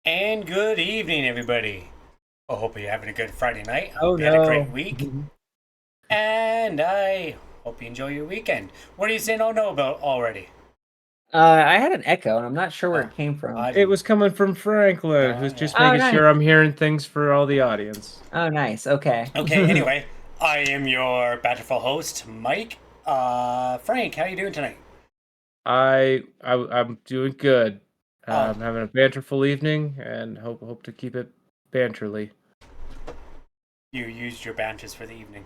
And good evening, everybody. I hope you're having a good Friday night. I Oh hope you had a great no. week. And I hope you enjoy your weekend. What are you saying oh no about already? I had an echo and I'm not sure where Oh, it came from. I It didn't. was coming from Franklin, Oh, who's yeah. just Oh, making nice. sure I'm hearing things for all the audience. Oh, nice. Okay. Okay, anyway, I am your Batterful host, Mike. Frank, how you doing tonight? I'm doing good. Oh, I'm having a banterful evening and hope to keep it banterly. you used your banters for the evening.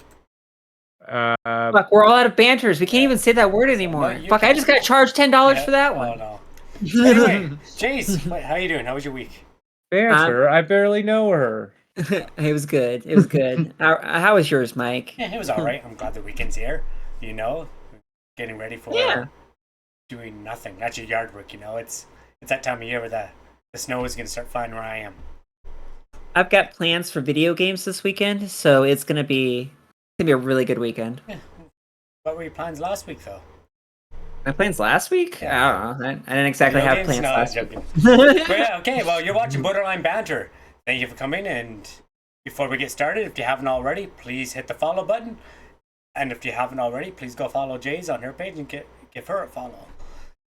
Uh, Fuck, we're all out of banters. We can't Yeah. even say that word So, no, anymore. you Fuck, I can. just got charged $10 Yeah. for that Oh, one. no. Anyway, Jace, how you doing? How was your week? Um, banter? I barely know her. it was good. It was good. How was yours, Mike? Yeah, it was all right. I'm glad the weekend's here. You know, getting ready for Yeah. doing nothing. That's your yard work, It's that time of year where the snow is gonna start flying where I am. I've got plans for video games this weekend, so it's gonna be a really good weekend. Yeah. What were your plans last week though? My plans last week? Yeah. I don't know. I didn't exactly Video have games? plans No, I'm last week. joking. But yeah, okay, well you're watching Borderline Banter. Thank you for coming, and before we get started, if you haven't already, please hit the follow button. And if you haven't already, please go follow Jay's on her page and give her a follow.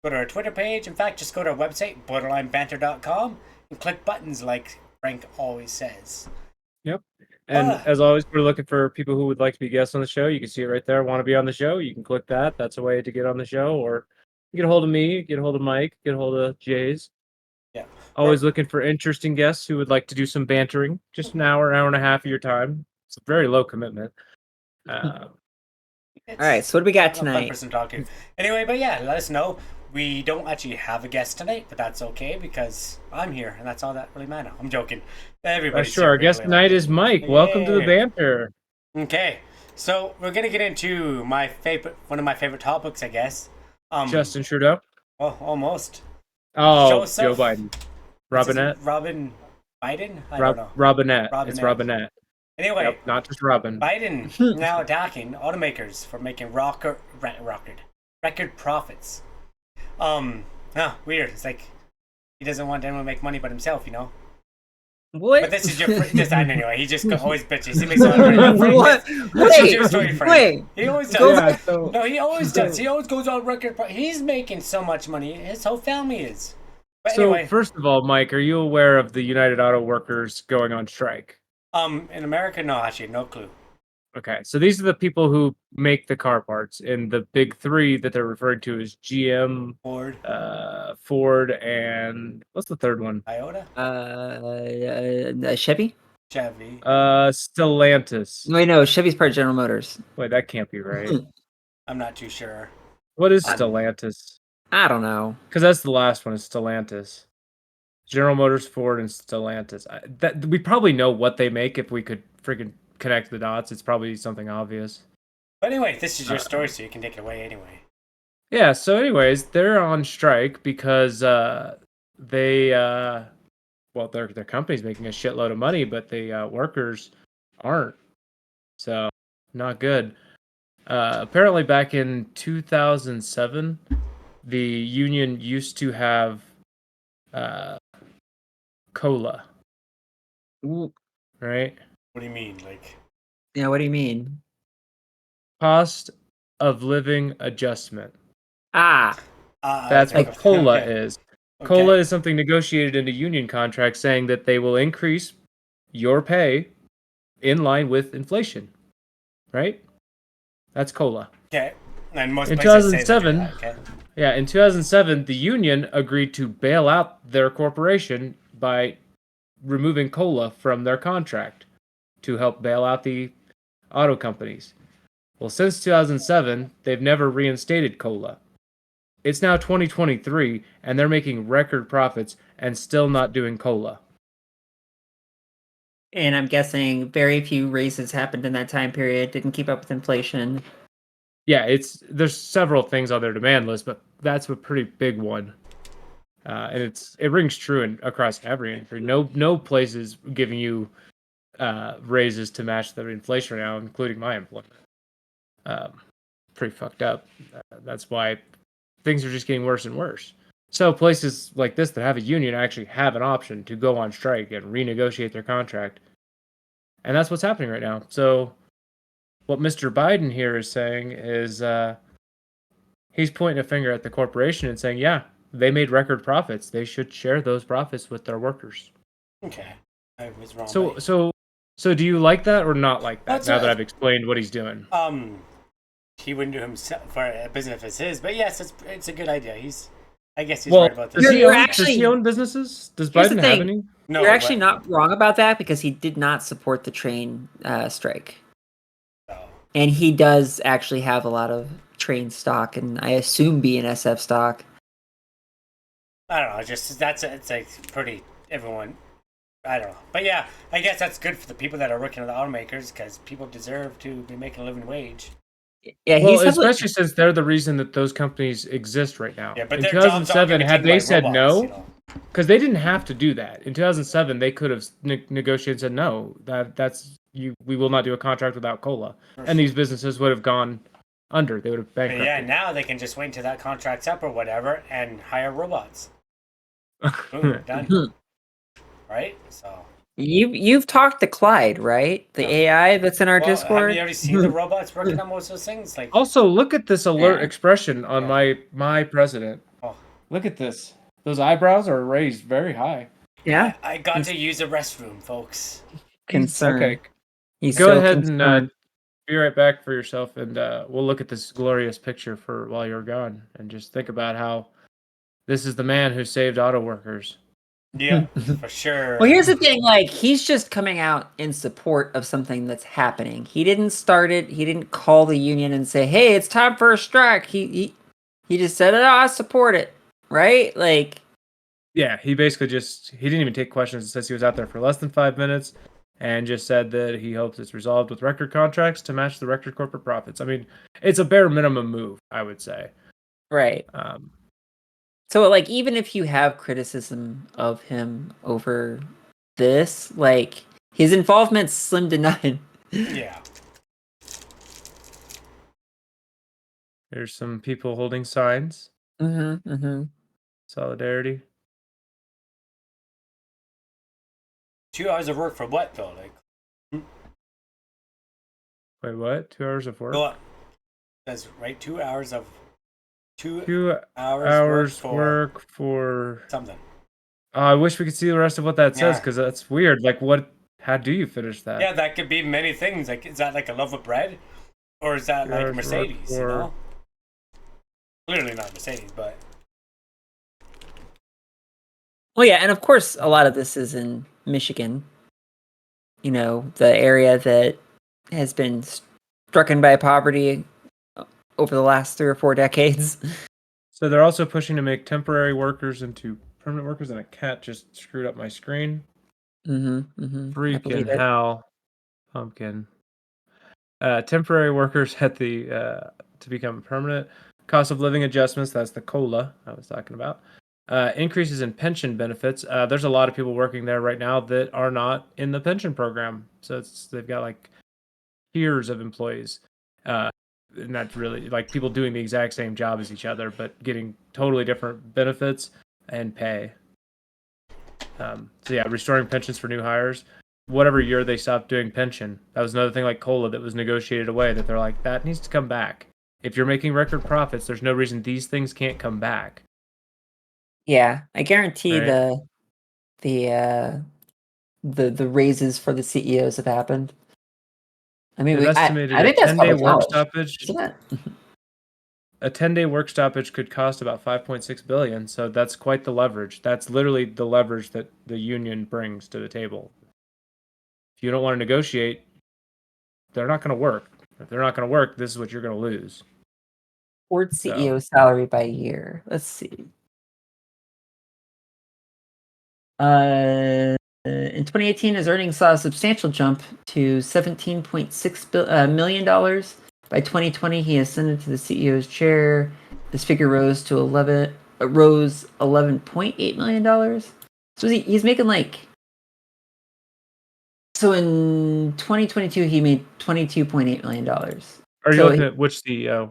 Go to our Twitter page. In fact, just go to our website, borderlinebanter.com, and click buttons like Frank always says. Yep. And Ah, as always, we're looking for people who would like to be guests on the show. You can see it right there. Want to be on the show? You can click that. That's a way to get on the show. Or get a hold of me, get a hold of Mike, get a hold of Jays. yeah. Always looking for interesting guests who would like to do some bantering. Just an hour and a half of your time. It's a very low commitment. Uh, All right, It's so what do we got I'm a fun tonight? person to talk to. Anyway, but yeah, let us know. We don't actually have a guest tonight, but that's okay because I'm here, and that's all that really matters. I'm joking. Everybody's sure. here Our guest really like tonight it. is Mike. Welcome to the Yeah. banter. Okay, so we're gonna get into one of my favorite topics, I guess. Um, Justin Trudeau. well, almost. Oh, Joe Joseph, Biden. what's his Robinette. Robin Biden? I don't know. Robinette. It's Robinette. Robinette. Anyway, Yep, not just Robin. Biden now attacking automakers for making record profits. Weird. It's like he doesn't want anyone to make money but himself. What? But this is just anyway. He just always bitches. He makes a lot of money. Frank, What? this is your Wait, story, Frank. wait. He always Go does. Yeah, back. so No, he always so, does. He always goes on record. He's making so much money. His whole family is. But so anyway, first of all, Mike, are you aware of the United Auto Workers going on strike? in America, no, actually, no clue. Okay, so these are the people who make the car parts, and the big three that they're referring to is GM, Ford, Ford, and what's the third one? Toyota, Chevy? Chevy. Stellantis. Wait, no, Chevy's part of General Motors. Wait, that can't be right. I'm not too sure. What is I, Stellantis? I don't know. Because that's the last one. Is Stellantis. General Motors, Ford, and Stellantis. That we probably know what they make if we could freaking connect the dots. It's probably something obvious. But anyway, this is your Uh, story, so you can take it away anyway. yeah. So, anyways, they're on strike because they well, their company's making a shitload of money, but the workers aren't. So, not good. Apparently, back in 2007, the union used to have uh, cola, Ooh, right? What do you mean? Like, yeah, what do you mean? Cost of living adjustment. Ah, That's what like COLA okay, is. COLA okay. is something negotiated into union contracts saying that they will increase your pay in line with inflation, right? That's COLA. Okay. And most In places say they do 2007, that, okay? yeah, in 2007, the union agreed to bail out their corporation by removing COLA from their contract to help bail out the auto companies. Well, since 2007, they've never reinstated COLA. It's now 2023, and they're making record profits and still not doing COLA. and I'm guessing very few raises happened in that time period, didn't keep up with inflation. Yeah, there's several things on their demand list, but that's a pretty big one. And it rings true across every industry. No place is giving you raises to match the inflation right now, including my employment. Um, Pretty fucked up. That's why things are just getting worse and worse. So places like this that have a union actually have an option to go on strike and renegotiate their contract. And that's what's happening right now. So what Mr. Biden here is saying is he's pointing a finger at the corporation and saying, yeah, they made record profits. They should share those profits with their workers. Okay, I was wrong. So do you like that or not like that? That's Now a- that I've explained what he's doing. He wouldn't do himself for a business as his, but yes, it's a good idea. I guess he's Well, right about this. does You're does he own businesses? Does Here's the Biden have thing. any? No, You're actually but- not wrong about that because he did not support the train strike. So, And he does actually have a lot of train stock and I assume BNSF stock. I don't know. It's like pretty everyone. I don't know, but yeah, I guess that's good for the people that are working at the automakers because people deserve to be making a living wage. Yeah, Well, he's heavily- especially since they're the reason that those companies exist right now. Yeah, but in their jobs aren't 2007, gonna be had taken they by said robots, no, you know? because they didn't have to do that. In 2007, they could have negotiated and said no. That's you. We will not do a contract without cola, and these businesses would have gone under. They would have But bankrupted. yeah, now they can just wait until that contract's up or whatever and hire robots. Boom, done. Right? So. You've talked to Clyde, right? The AI that's in our Well, have Discord. you already seen the robots working on most of those things? Like, Also, look at this alert Yeah. expression on my president. Oh. Look at this. Those eyebrows are raised very high. Yeah, I got to use the restroom, folks. concern. Okay, He's go so ahead concerned. and be right back for yourself, and we'll look at this glorious picture for while you're gone, and just think about how this is the man who saved auto workers. Yeah, for sure. Well, here's the thing, like, he's just coming out in support of something that's happening. He didn't start it. He didn't call the union and say, hey, it's time for a strike. He just said, oh, I support it. Right? Like, Yeah, he basically he didn't even take questions. It says he was out there for less than 5 minutes, and just said that he hopes it's resolved with record contracts to match the record corporate profits. I mean, it's a bare minimum move, I would say. right. Um, So, like, even if you have criticism of him over this, like, his involvement's slim to none. Yeah. there's some people holding signs, Mm-hmm. solidarity. 2 hours of work for what, though? Like, Wait, what? 2 hours of work? go on. That's right. 2 hours of. 2 2 hours, hours work for for something. I wish we could see the rest of what that says Yeah. because that's weird. Like, what? How do you finish that? Yeah, that could be many things. Like, is that like a loaf of bread? Or is that 2 like hours work Mercedes, you for- know? Clearly not Mercedes, but. Well, yeah, and of course, a lot of this is in Michigan. You know, the area that has been stricken by poverty over the last 3 or 4 decades. So they're also pushing to make temporary workers into permanent workers, and a cat just screwed up my screen. I believe Freaking it. hell, pumpkin. Temporary workers at the to become permanent. Cost of living adjustments. That's the COLA I was talking about. Increases in pension benefits. There's a lot of people working there right now that are not in the pension program. So they've got like tiers of employees. And that's really like people doing the exact same job as each other, but getting totally different benefits and pay. So yeah, restoring pensions for new hires. Whatever year they stopped doing pension, that was another thing like COLA that was negotiated away. That they're like that needs to come back. If you're making record profits, there's no reason these things can't come back. Yeah, I guarantee Right. the raises for the CEOs have happened. I mean, They've I estimated think a that's 10-day public work knowledge, stoppage. isn't it? A 10-day work stoppage could cost about 5.6 billion. So that's quite the leverage. That's literally the leverage that the union brings to the table. If you don't want to negotiate, they're not going to work. If they're not going to work, this is what you're going to lose. Ford So- CEO salary by year. Let's see. In 2018, his earnings saw a substantial jump to $17.6 million. By 2020, he ascended to the CEO's chair. This figure rose to 11.8 million dollars. So he's making like. So in 2022, he made $22.8 million. Are you So looking at which CEO?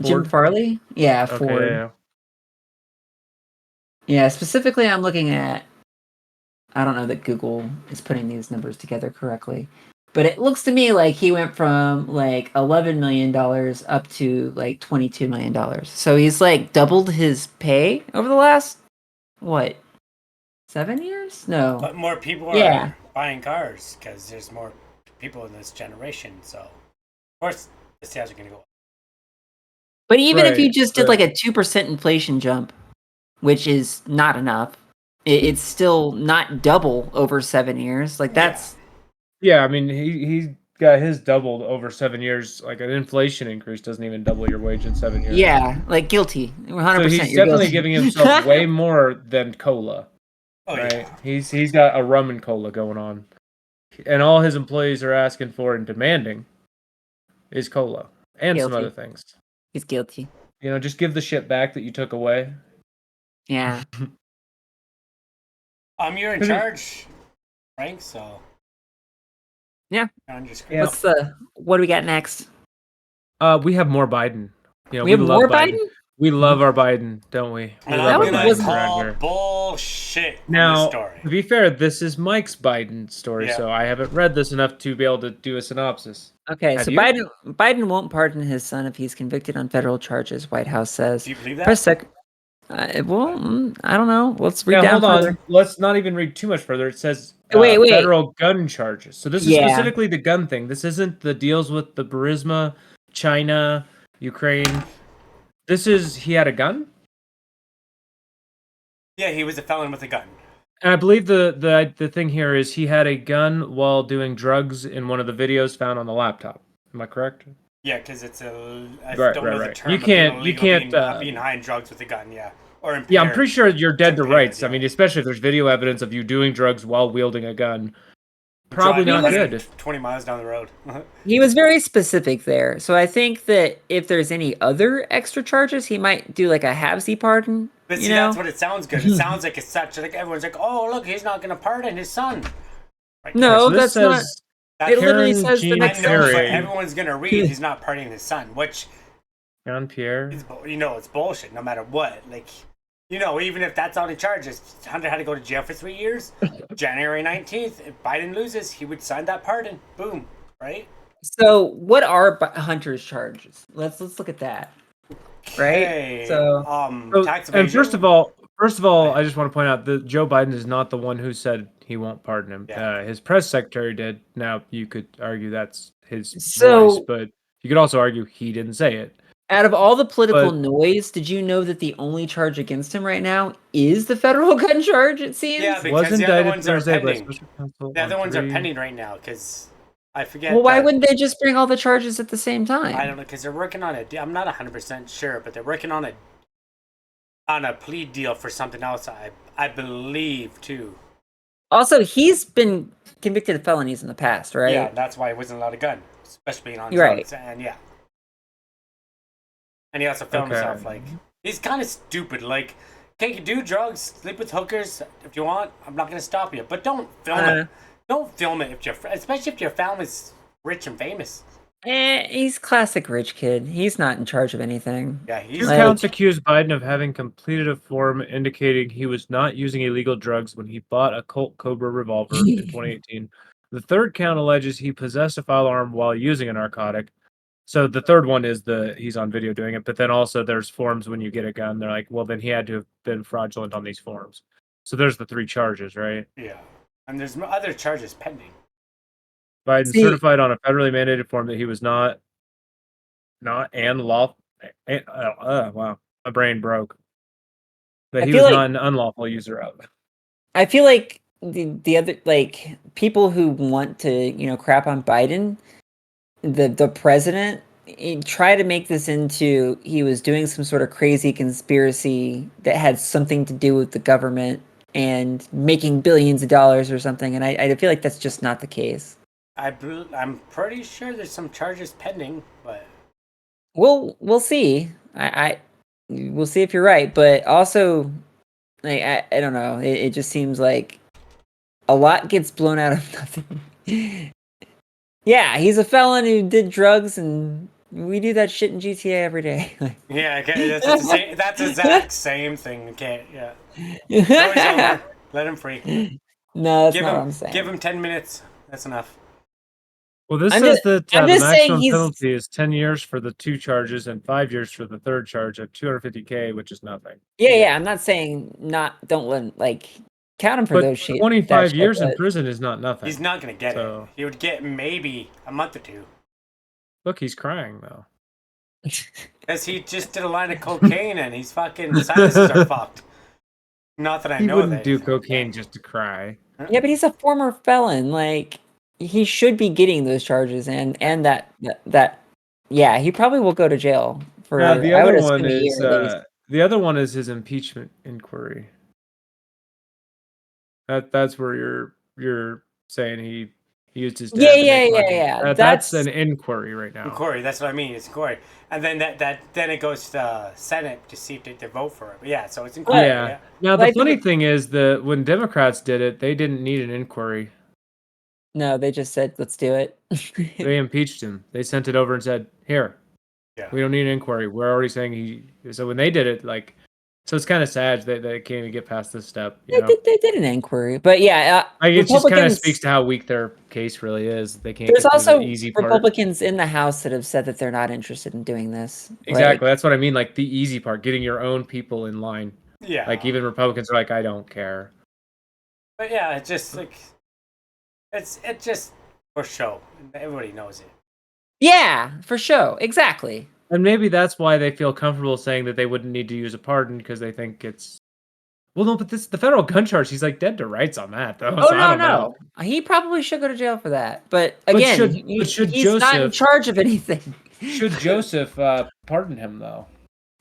Jim Ford? Farley? Yeah, Okay, Ford. yeah. Yeah, specifically, I'm looking at. I don't know that Google is putting these numbers together correctly, but it looks to me like he went from like $11 million up to like $22 million. So he's like doubled his pay over the last what 7 years? No, But more people yeah, are buying cars because there's more people in this generation. So, of course, the sales are going to go up. but even if you Right, just did but like a 2% inflation jump, which is not enough, it's still not double over 7 years. Like Yeah. that's yeah, I mean he got his doubled over 7 years. Like an inflation increase doesn't even double your wage in 7 years. yeah, like guilty. So 100%, he's you're definitely guilty. giving himself way more than cola, Oh, right? yeah. He's got a rum and cola going on, and all his employees are asking for and demanding is cola and some other Guilty. things. He's guilty. You know, just give the shit back that you took away. Yeah. You're in 'Cause charge, Frank, so. Yeah. On your screen. Yeah. What do we got next? We have more Biden. You know, We we have love more Biden. Biden? We love our Biden, don't we? We And love I'm our That going to was Bidens around call here. bullshit on this Now, story. to be fair, this is Mike's Biden story, Yeah. so I haven't read this enough to be able to do a synopsis. Okay, Have so you? Biden won't pardon his son if he's convicted on federal charges, White House says. Do you believe that? Press sec I don't know. Let's read Yeah, down hold on. further. Let's not even read too much further. It says Wait. federal gun charges. So this is Yeah. specifically the gun thing. This isn't the deals with the Burisma, China, Ukraine. This is he had a gun? Yeah, he was a felon with a gun. And I believe the thing here is he had a gun while doing drugs in one of the videos found on the laptop. Am I correct? Yeah, because it's a. I Right, don't right, know the right. term. You of being can't- you illegal, can't, being high on drugs with a gun. Yeah, or impaired. Yeah, I'm pretty sure you're dead to impaired, rights. I yeah. mean, especially if there's video evidence of you doing drugs while wielding a gun. Probably Driving not He good. 20 miles down the road. He was very specific there. So I think that if there's any other extra charges, he might do like a halvesy pardon. But You see, know? that's what it sounds good. It sounds like it's such like everyone's like, oh look, he's not going to pardon his son. Like, No, So this that's not. says that- It literally Karen says the Jean next I know, but Perry. everyone's going to read he's not pardoning his son, which Jean Pierre. is, it's bullshit. No matter what, like, even if that's all he charges, Hunter had to go to jail for 3 years. January 19th, if Biden loses, he would sign that pardon. Boom, right? So what are Hunter's charges? Let's look at that. Right? Okay, So tax And evasion. first of all, I just want to point out that Joe Biden is not the one who said he won't pardon him. Yeah. His press secretary did. Now you could argue that's his So- voice, but you could also argue he didn't say it. out of all the political But- noise, did you know that the only charge against him right now is the federal gun charge, it seems? Yeah, because Was the other indicted ones are Thursday by pending. special counsel. The other on ones are 3. pending right now because I forget. Well, why that- wouldn't they just bring all the charges at the same time? I don't know because they're working on it. I'm not 100% sure, but they're working on a plea deal for something else. I believe too. Also, he's been convicted of felonies in the past, right? Yeah, that's why he wasn't allowed a gun, especially on You're right. drugs. And yeah, and he also filmed Okay. himself. Like he's kind of stupid. Like, okay, you do drugs, sleep with hookers if you want. I'm not gonna stop you, but don't film it. Don't film it especially if your family's rich and famous. He's classic rich kid. He's not in charge of anything. Yeah, Two he's Like- counts accuse Biden of having completed a form indicating he was not using illegal drugs when he bought a Colt Cobra revolver in 2018. The third count alleges he possessed a firearm while using a narcotic. So the third one is he's on video doing it, but then also there's forms when you get a gun. They're like, well, then he had to have been fraudulent on these forms. So there's the 3 charges, right? yeah, and there's other charges pending. Biden See- certified on a federally mandated form that he was not and lawful. Wow, my brain broke. That I he feel was like- not an unlawful user of. I feel like the other people who want to crap on Biden, the president, try to make this into he was doing some sort of crazy conspiracy that had something to do with the government and making billions of dollars or something, and I feel like that's just not the case. I'm pretty sure there's some charges pending, but We'll see. We'll see if you're right, but also, I don't know. It just seems like a lot gets blown out of nothing. Yeah, he's a felon who did drugs and We do that shit in GTA every day. Yeah, okay, that's the same. That's the exact same thing. Okay, yeah. Story's over. Let him free. No, that's Give not what him, I'm saying. give him 10 minutes. That's enough. Well, this I'm says just, that I'm the just saying maximum he's. penalty is 10 years for the 2 charges and 5 years for the third charge at 250K, which is nothing. Yeah, Yeah. I'm not saying don't let like count him for But those shit. 25 years in but prison is not nothing. He's not gonna get So- it. He would get maybe a month or two. Look, he's crying though. Because he just did a line of cocaine and he's fucking sinuses are fucked. Not that I He know wouldn't that. do cocaine just to cry. yeah, but he's a former felon. Like he should be getting those charges and that. Yeah, he probably will go to jail for. The I would other assume one a year is at least. the other one is his impeachment inquiry. That's where you're saying he used his dad to make money. Yeah. That's an inquiry right now. Corey, that's what I mean. It's Corey, and then then it goes to the Senate to see if they vote for it. But yeah, so it's inquiry. Yeah. Now But I the think funny thing is that when Democrats did it, they didn't need an inquiry. No, they just said let's do it. They impeached him. They sent it over and said, "Here, Yeah. we don't need an inquiry. We're already saying he." So when they did it, like, so it's kind of sad that they can't even get past this step. You know, They did an inquiry, but yeah, like it just kind of Republicans. speaks to how weak their case really is. They can't There's get through the also easy part. Republicans in the House that have said that they're not interested in doing this. Exactly. That's what I mean. Like the easy part, getting your own people in line. Yeah. Like even Republicans are like, I don't care. But yeah, it's just like it's just for show. Everybody knows it. Yeah, for sure. Exactly. And maybe that's why they feel comfortable saying that they wouldn't need to use a pardon because they think it's. Well, no, but the federal gun charge, he's like dead to rights on that, though. Oh so I no, don't know. no. He probably should go to jail for that. But again, should he's not in Joseph- charge of anything. Should Joseph pardon him though?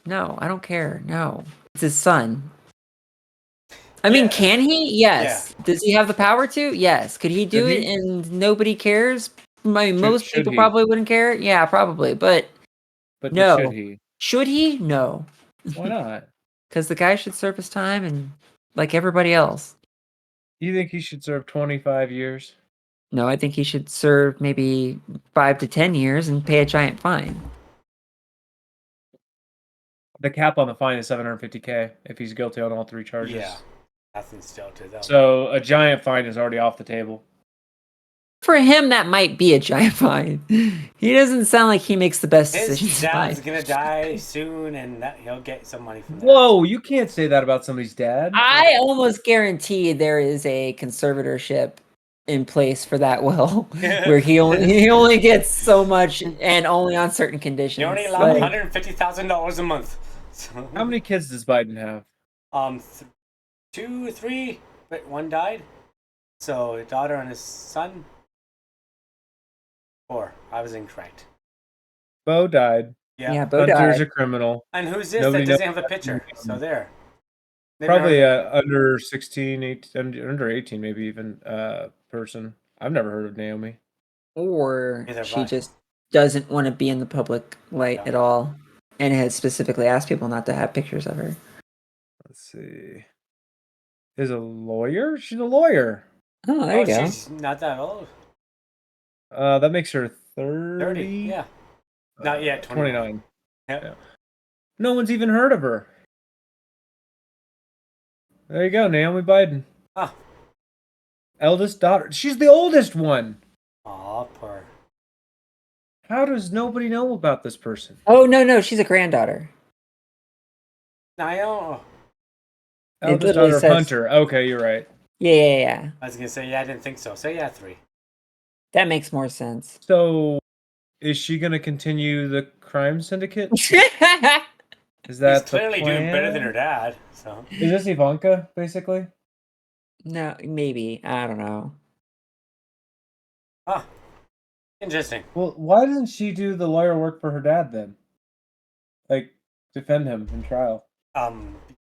No, I don't care. No, it's his son. I mean, Yeah. can he? Yes. Does he have the power to? Yes. Could he do Should it he? and nobody cares? I mean, most should people he? probably wouldn't care. Yeah, probably. But But No. should he? should he? No. Why not? Because the guy should serve his time and like everybody else. You think he should serve 25 years? No, I think he should serve maybe 5 to 10 years and pay a giant fine. The cap on the fine is 750K if he's guilty on all 3 charges. Yeah. Nothing still to them. So a giant fine is already off the table. For him, that might be a giant fine. He doesn't sound like he makes the best decisions. His in dad's life. gonna die soon, and he'll get some money from that. Whoa, you can't say that about somebody's dad. I almost guarantee there is a conservatorship in place for that will, where he only gets so much and only on certain conditions. You only allow Like, $150,000 a month. So, How many kids does Biden have? 2, 3, but one died. So a daughter and his son. 4. I was incorrect. Bo died. Yeah. yeah, Bo Hunter's died. a criminal. And who's this Nobody that doesn't knows have a that. picture? So there. Maybe Probably not- under 16, 18, under 18, maybe even person. I've never heard of Naomi. Or Neither have she I. just doesn't want to be in the public light Yeah. at all, and has specifically asked people not to have pictures of her. Let's see. Is a lawyer? She's a lawyer. Oh, there you go. She's not that old. That makes her 30. 30. Yeah. Not yet, 29. Yeah. No one's even heard of her. There you go, Naomi Biden. Ah. Eldest daughter. She's the oldest one. Aw, poor. How does nobody know about this person? Oh no, she's a granddaughter. I don't. It Eldest literally daughter of says- Hunter. Okay, you're right. Yeah. I was gonna say yeah. I didn't think so. So yeah, 3. That makes more sense. So, is she going to continue the crime syndicate? Is He's that the clearly doing better than plan? her dad. So Is this Ivanka, basically? No, maybe. I don't know. ah, interesting. Well, why doesn't she do the lawyer work for her dad then? Like, defend him in trial.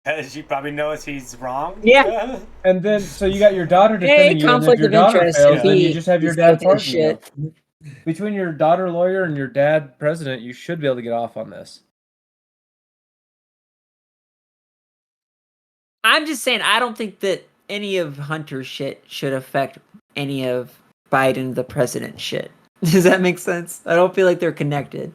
Because she probably knows he's wrong. Yeah. And then, so you got your daughter Hey, defending you, and if conflict your of daughter interest. fails, If then you he- just have your he's dad guilty of pardon you. shit. Between your daughter lawyer and your dad president, you should be able to get off on this. I'm just saying, I don't think that any of Hunter's shit should affect any of Biden the president shit. Does that make sense? I don't feel like they're connected.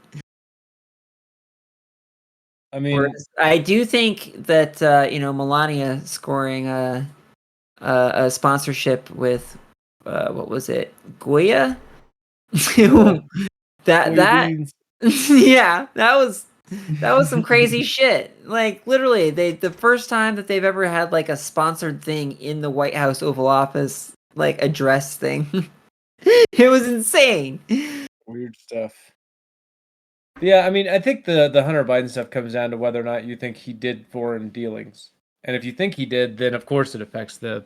I mean, Whereas I do think that Melania scoring a sponsorship with what was it, Goya? Yeah. that soybeans. yeah, that was some crazy shit. Like literally, the first time that they've ever had like a sponsored thing in the White House Oval Office, like a dress thing. It was insane. Weird stuff. Yeah, I mean, I think the Hunter Biden stuff comes down to whether or not you think he did foreign dealings, and if you think he did, then of course it affects the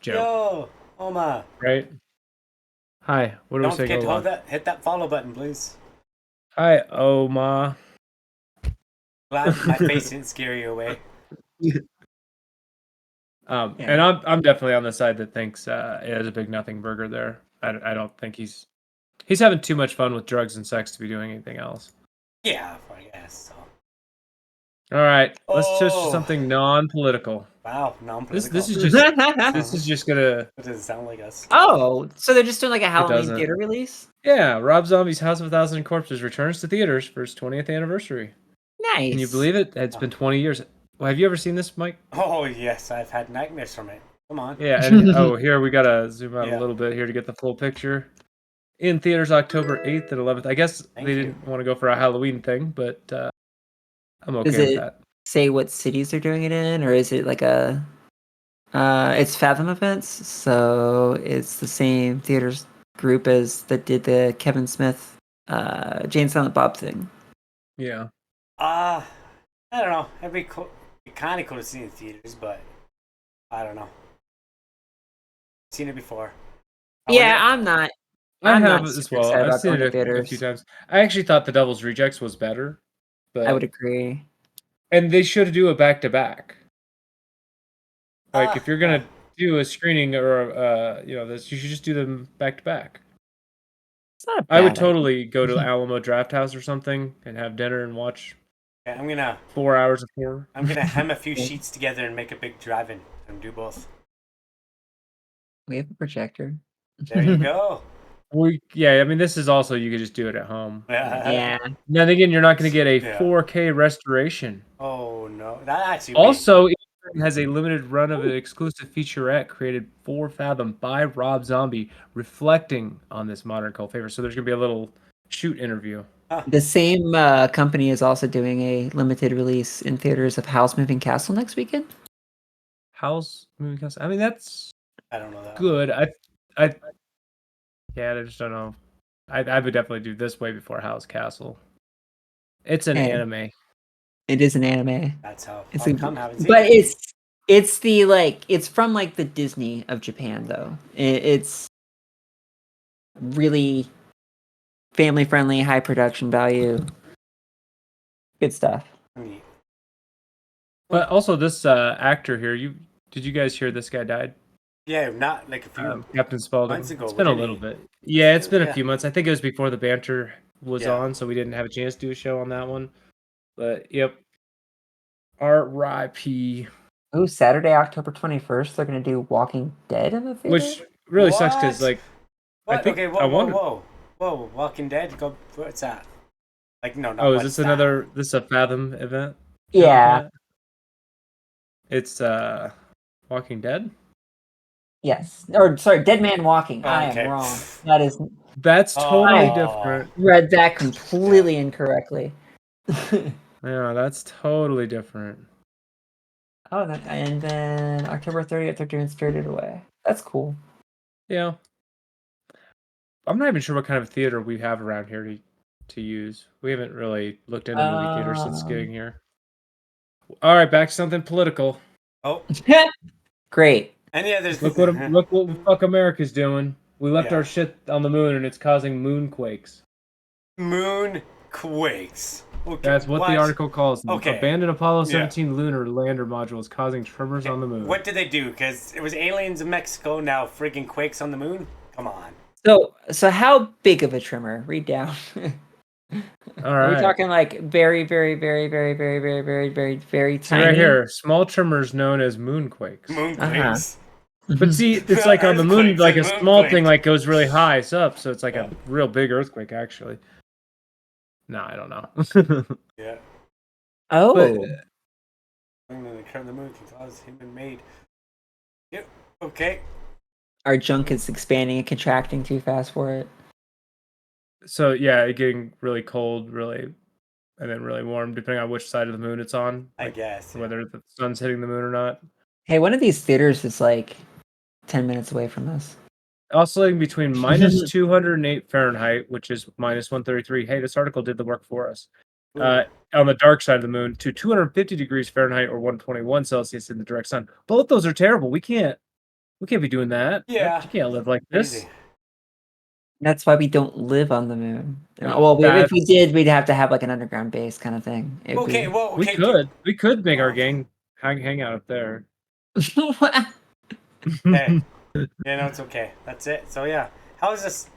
joke, Yo, Oma. right? Hi, what are we Don't saying? forget to Hola. hit that follow button, please. Hi, Oma. Glad my face didn't scare you away. And I'm definitely on the side that thinks it is a big nothing burger there. I don't think he's having too much fun with drugs and sex to be doing anything else. Yeah, I guess so. All right, let's switch to Oh, something non-political. wow, This non-political. is just gonna. It doesn't sound like us. Oh, so they're just doing like a It Halloween doesn't. theater release? Yeah, Rob Zombie's House of a Thousand Corpses returns to theaters for its 20th anniversary. Nice. Can you believe it? It's been 20 years. Well, have you ever seen this, Mike? Oh yes, I've had nightmares from it. Come on. Yeah, and here we gotta zoom out Yeah. a little bit here to get the full picture. In theaters October 8th and 11th. I guess Thank they you. didn't want to go for a Halloween thing, but I'm Does okay with it that. say what cities they're doing it in, or is it like a? It's Fathom Events, so it's the same theaters group as that did the Kevin Smith, Jane Silent Bob thing. Yeah. I don't know. It'd be cool. Kind of cool to see in theaters, but I don't know. Seen it before. Yeah, I'm not. I'm have not as super well. excited I've about seen going to it a few theaters. times. I actually thought The Devil's Rejects was better, I would but agree. and they should do a back to back. Like if you're yeah. gonna do a screening or this, you should just do them back to back. It's not a I would bad totally go to Alamo Draft House or something and have dinner and watch Yeah, I'm gonna 4 hours of horror. hem a few idea. sheets together and make a big drive-in and do both. We have a projector. There you go. I mean, this is also you could just do it at home. Yeah. Then again, you're not going to get a Yeah. 4K restoration. Oh no, that actually. Also, it has a limited run of an exclusive featurette created for Fathom by Rob Zombie, reflecting on this modern cult favorite. So there's going to be a little shoot interview. The same company is also doing a limited release in theaters of House Moving Castle next weekend. House Moving Castle. I mean, that's I don't know that. good. Yeah, I just don't know. I would definitely do this way before House Castle. It's an Hey. anime. It is an anime. That's how. It's How come I haven't seen but it? it's the like it's from like the Disney of Japan though. It's really family friendly, high production value, good stuff. Neat. But also this actor here, did you guys hear this guy died? Yeah, not like a few. Captain Spaulding. months ago, It's been a didn't little he? bit. Yeah, it's been Yeah. a few months. I think it was before the Banter was Yeah. on, so we didn't have a chance to do a show on that one. But yep. R.I.P. Oh, Saturday, October 21st, they're gonna do Walking Dead in the theater. Which really sucks because What? like What? I think Okay, I wanted. whoa! Walking Dead. Go. What's that? Like no, not. Oh, is what's this that? another? This is a Fathom event? Yeah. Matt? It's Walking Dead. Yes. Or sorry, Dead Man Walking. I Okay. am wrong. That is That's totally Oh. different. read that completely incorrectly. Yeah, that's totally different. And then October 30th, they're doing Spirited Away. That's cool. Yeah. I'm not even sure what kind of theater we have around here to use. We haven't really looked into movie theaters since getting here. All right, back to something political. Oh. Great. Any others? Look what the fuck America's doing. We left Yeah. our shit on the moon and it's causing moonquakes. Moon quakes. Okay, That's what the article calls them. Okay. Abandoned Apollo Yeah. 17 lunar lander module is causing tremors on the moon. What did they do? Because it was aliens in Mexico, now friggin' quakes on the moon? Come on. So how big of a tremor? Read down. All Are we right. talking like very, very, very, very, very, very, very, very, very So tiny? right here, small tremors known as moonquakes. Moonquakes. But see, it's like on the moon, Earthquakes like a and small thing, moonquakes. like goes really high up, so it's like Yeah. a real big earthquake, actually. No, I don't know. Yeah. Oh, And then the current of the moon can cause human-made. Yep. Okay. our junk is expanding and contracting too fast for it. So yeah, getting really cold, really, and then really warm, depending on which side of the moon it's on. I Like guess. Yeah. whether the sun's hitting the moon or not. Hey, one of these theaters is like 10 minutes away from us. Oscillating between minus 208 Fahrenheit, which is minus 133. Hey, this article did the work for us. Ooh. On the dark side of the moon, to 250 degrees Fahrenheit or 121 Celsius in the direct sun. Both those are terrible. We can't be doing that. Yeah. You can't live like this. Easy. That's why we don't live on the moon. No, Well, if that's- we did, we'd have to have like an underground base kind of thing. It'd Okay. be- Well. We Okay. could make our gang hang out up there. Hey. Yeah. No, it's okay. That's it. So yeah. How is this?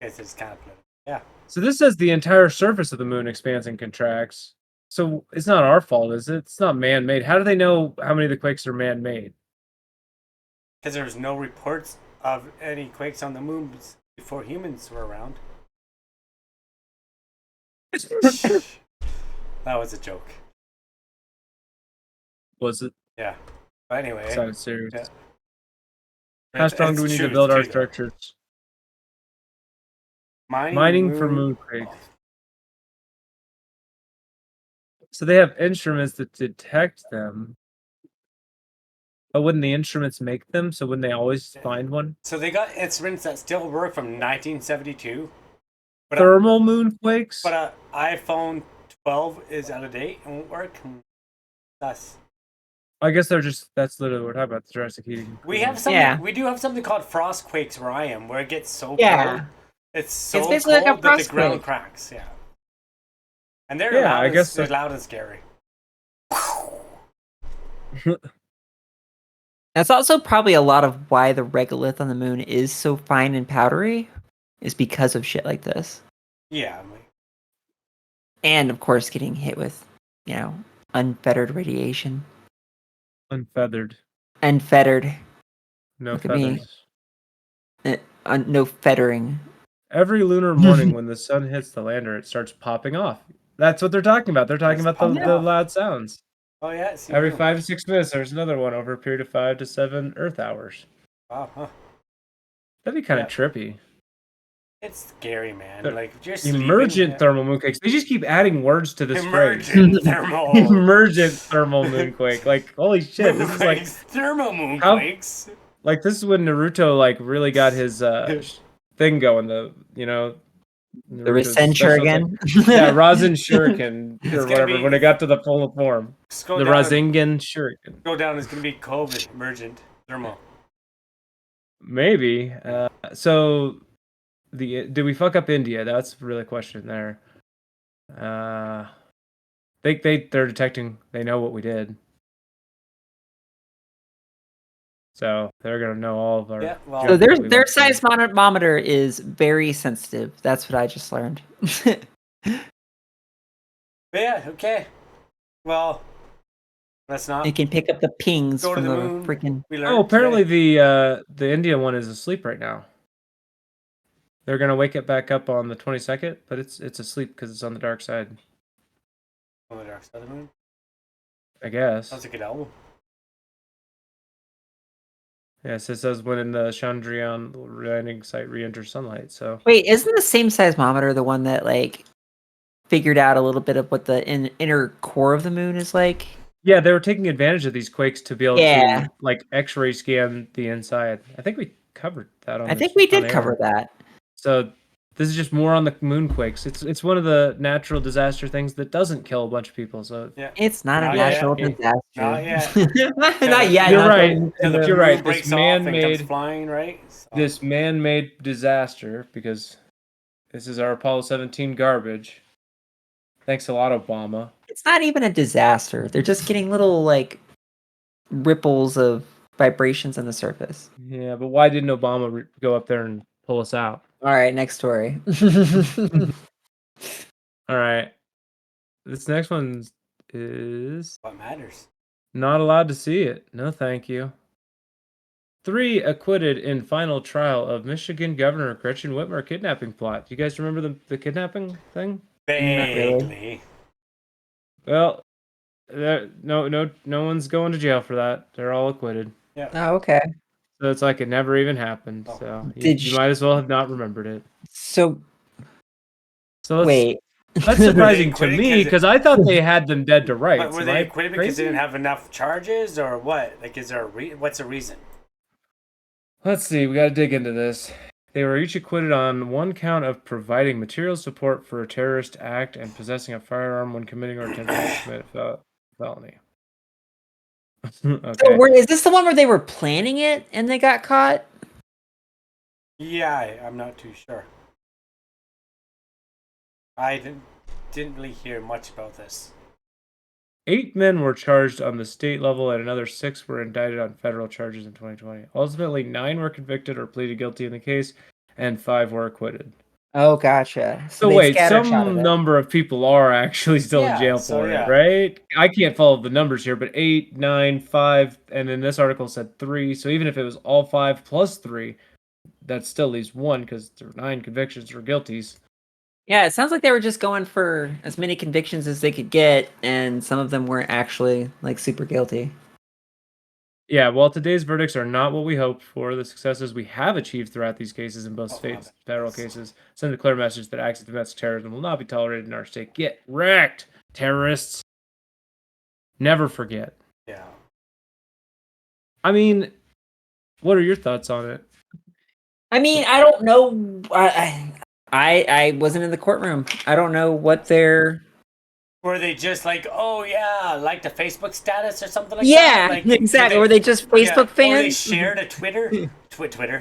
It's just kind of political. Yeah. So this says the entire surface of the moon expands and contracts. So it's not our fault, is it? It's not man-made. How do they know how many of the quakes are man-made? Because there was no reports of any quakes on the moon before humans were around. That was a joke. Was it? Yeah. But anyway. Sounded serious. Yeah. How strong do we need to build our structures? Mining for moonquake. So they have instruments that detect them. But wouldn't the instruments make them? So wouldn't they always find one? So they got instruments that still work from 1972. But Thermal moonquakes? But iPhone 12 is out of date and won't work. That's. I guess that's literally what we're talking about, the Jurassic heating. We have something. Yeah. We do have something called frost quakes where I am, where it gets so Yeah. cold. It's so It's basically like a cold that the frost ground quake. cracks. Yeah. And they're Yeah, loud. I guess They're so. loud and scary. That's also probably a lot of why the regolith on the moon is so fine and powdery, is because of shit like this. Yeah. I'm like, And of course, getting hit with, unfettered radiation. Unfeathered. Unfettered. No Look at me. feathers. No fettering. Every lunar morning when the sun hits the lander, it starts popping off. That's what they're talking about. They're talking It's about popping the off. loud sounds. oh yeah. See, Every 5 to 6 minutes, there's another one over a period of 5 to 7 Earth hours. Wow. Huh. That'd be kind Yeah. of trippy. It's scary, man. But Like just Emergent thermal moonquakes. They just keep adding words to this phrase. Emergent thermal. Emergent thermal moonquake. Like, holy shit, this is like Moonquakes, thermal How- moonquakes. this is when Naruto like really got his thing going. The The Naruto's Rasen special again. yeah, Rasen Shuriken It's or gonna whatever. be- When it got to the full form, Scroll the down. Rasengan Shuriken. Scroll down. It's gonna be COVID emergent thermal. Maybe. So did we fuck up India? That's really a question there. They're detecting. They know what we did. So they're gonna know all of our. Yeah, well- So junk that we their went through. seismometer is very sensitive. That's what I just learned. But yeah. Okay. Well, let's not It can pick up the pings go to from the the moon. freaking. We learned Oh, apparently today. the India one is asleep right now. They're gonna wake it back up on the 22nd, but it's asleep because it's on the dark side. On the dark side of the moon. I guess. Sounds like a good album. Yes, it says when in the Chandrayaan landing site re-enters sunlight. So Wait, isn't the same seismometer the one that like figured out a little bit of what the inner core of the moon is like? yeah, they were taking advantage of these quakes to be able Yeah. to like X-ray scan the inside. I think we covered that on. I think we did on cover air. that. So this is just more on the moonquakes. It's one of the natural disaster things that doesn't kill a bunch of people. So Yeah. It's not a Not yet. natural disaster. Not yet. Not yet. You're not right. going- Till the You're moon right. breaks This off and man-made comes flying, right? So, this man-made disaster because this is our Apollo 17 garbage. Thanks a lot, Obama. It's not even a disaster. They're just getting little like ripples of vibrations on the surface. Yeah, but why didn't Obama go up there and pull us out? All right, next story. All right. This next one is what matters? not allowed to see it. No, thank you. 3 acquitted in final trial of Michigan Governor Gretchen Whitmer kidnapping plot. Do you guys remember the kidnapping thing? Vaguely. Well, No one's going to jail for that. They're all acquitted. Yeah. Oh, okay. So it's like it never even happened. Oh. So Did you you- might as well have not remembered it. So So that's wait. that's surprising to acquitted me 'cause because I thought they had them dead to rights. But were Am they I acquitted because they crazy? didn't have enough charges, or what? Like, is there what's the reason? Let's see. We got to dig into this. They were each acquitted on one count of providing material support for a terrorist act and possessing a firearm when committing or attempting to commit a felony. So Okay. is this the one where they were planning it and they got caught? Yeah, I'm not too sure. I didn't really hear much about this. 8 men were charged on the state level, and another 6 were indicted on federal charges in 2020. Ultimately, 9 were convicted or pleaded guilty in the case, and 5 were acquitted. Oh, gotcha. So So they wait, scattershot some it. number of people are actually still in Yeah, jail so for yeah. it, right? I can't follow the numbers here, but 8, 9, 5, and then this article said 3. So even if it was all 5 plus 3, that still leaves 1 because there were 9 convictions for guilties. Yeah, it sounds like they were just going for as many convictions as they could get, and some of them weren't actually like super guilty. Yeah, while today's verdicts are not what we hoped for, the successes we have achieved throughout these cases in both Oh, state love and it. federal cases send a clear message that acts of domestic terrorism will not be tolerated in our state. Get wrecked, terrorists. Never forget. Yeah. I mean, what are your thoughts on it? I mean, I don't know. I wasn't in the courtroom. I don't know what they're. Were they just like, oh yeah, like the Facebook status or something like Yeah, that? Like, exactly. Were they, they just Facebook or they fans? shared a Twitter,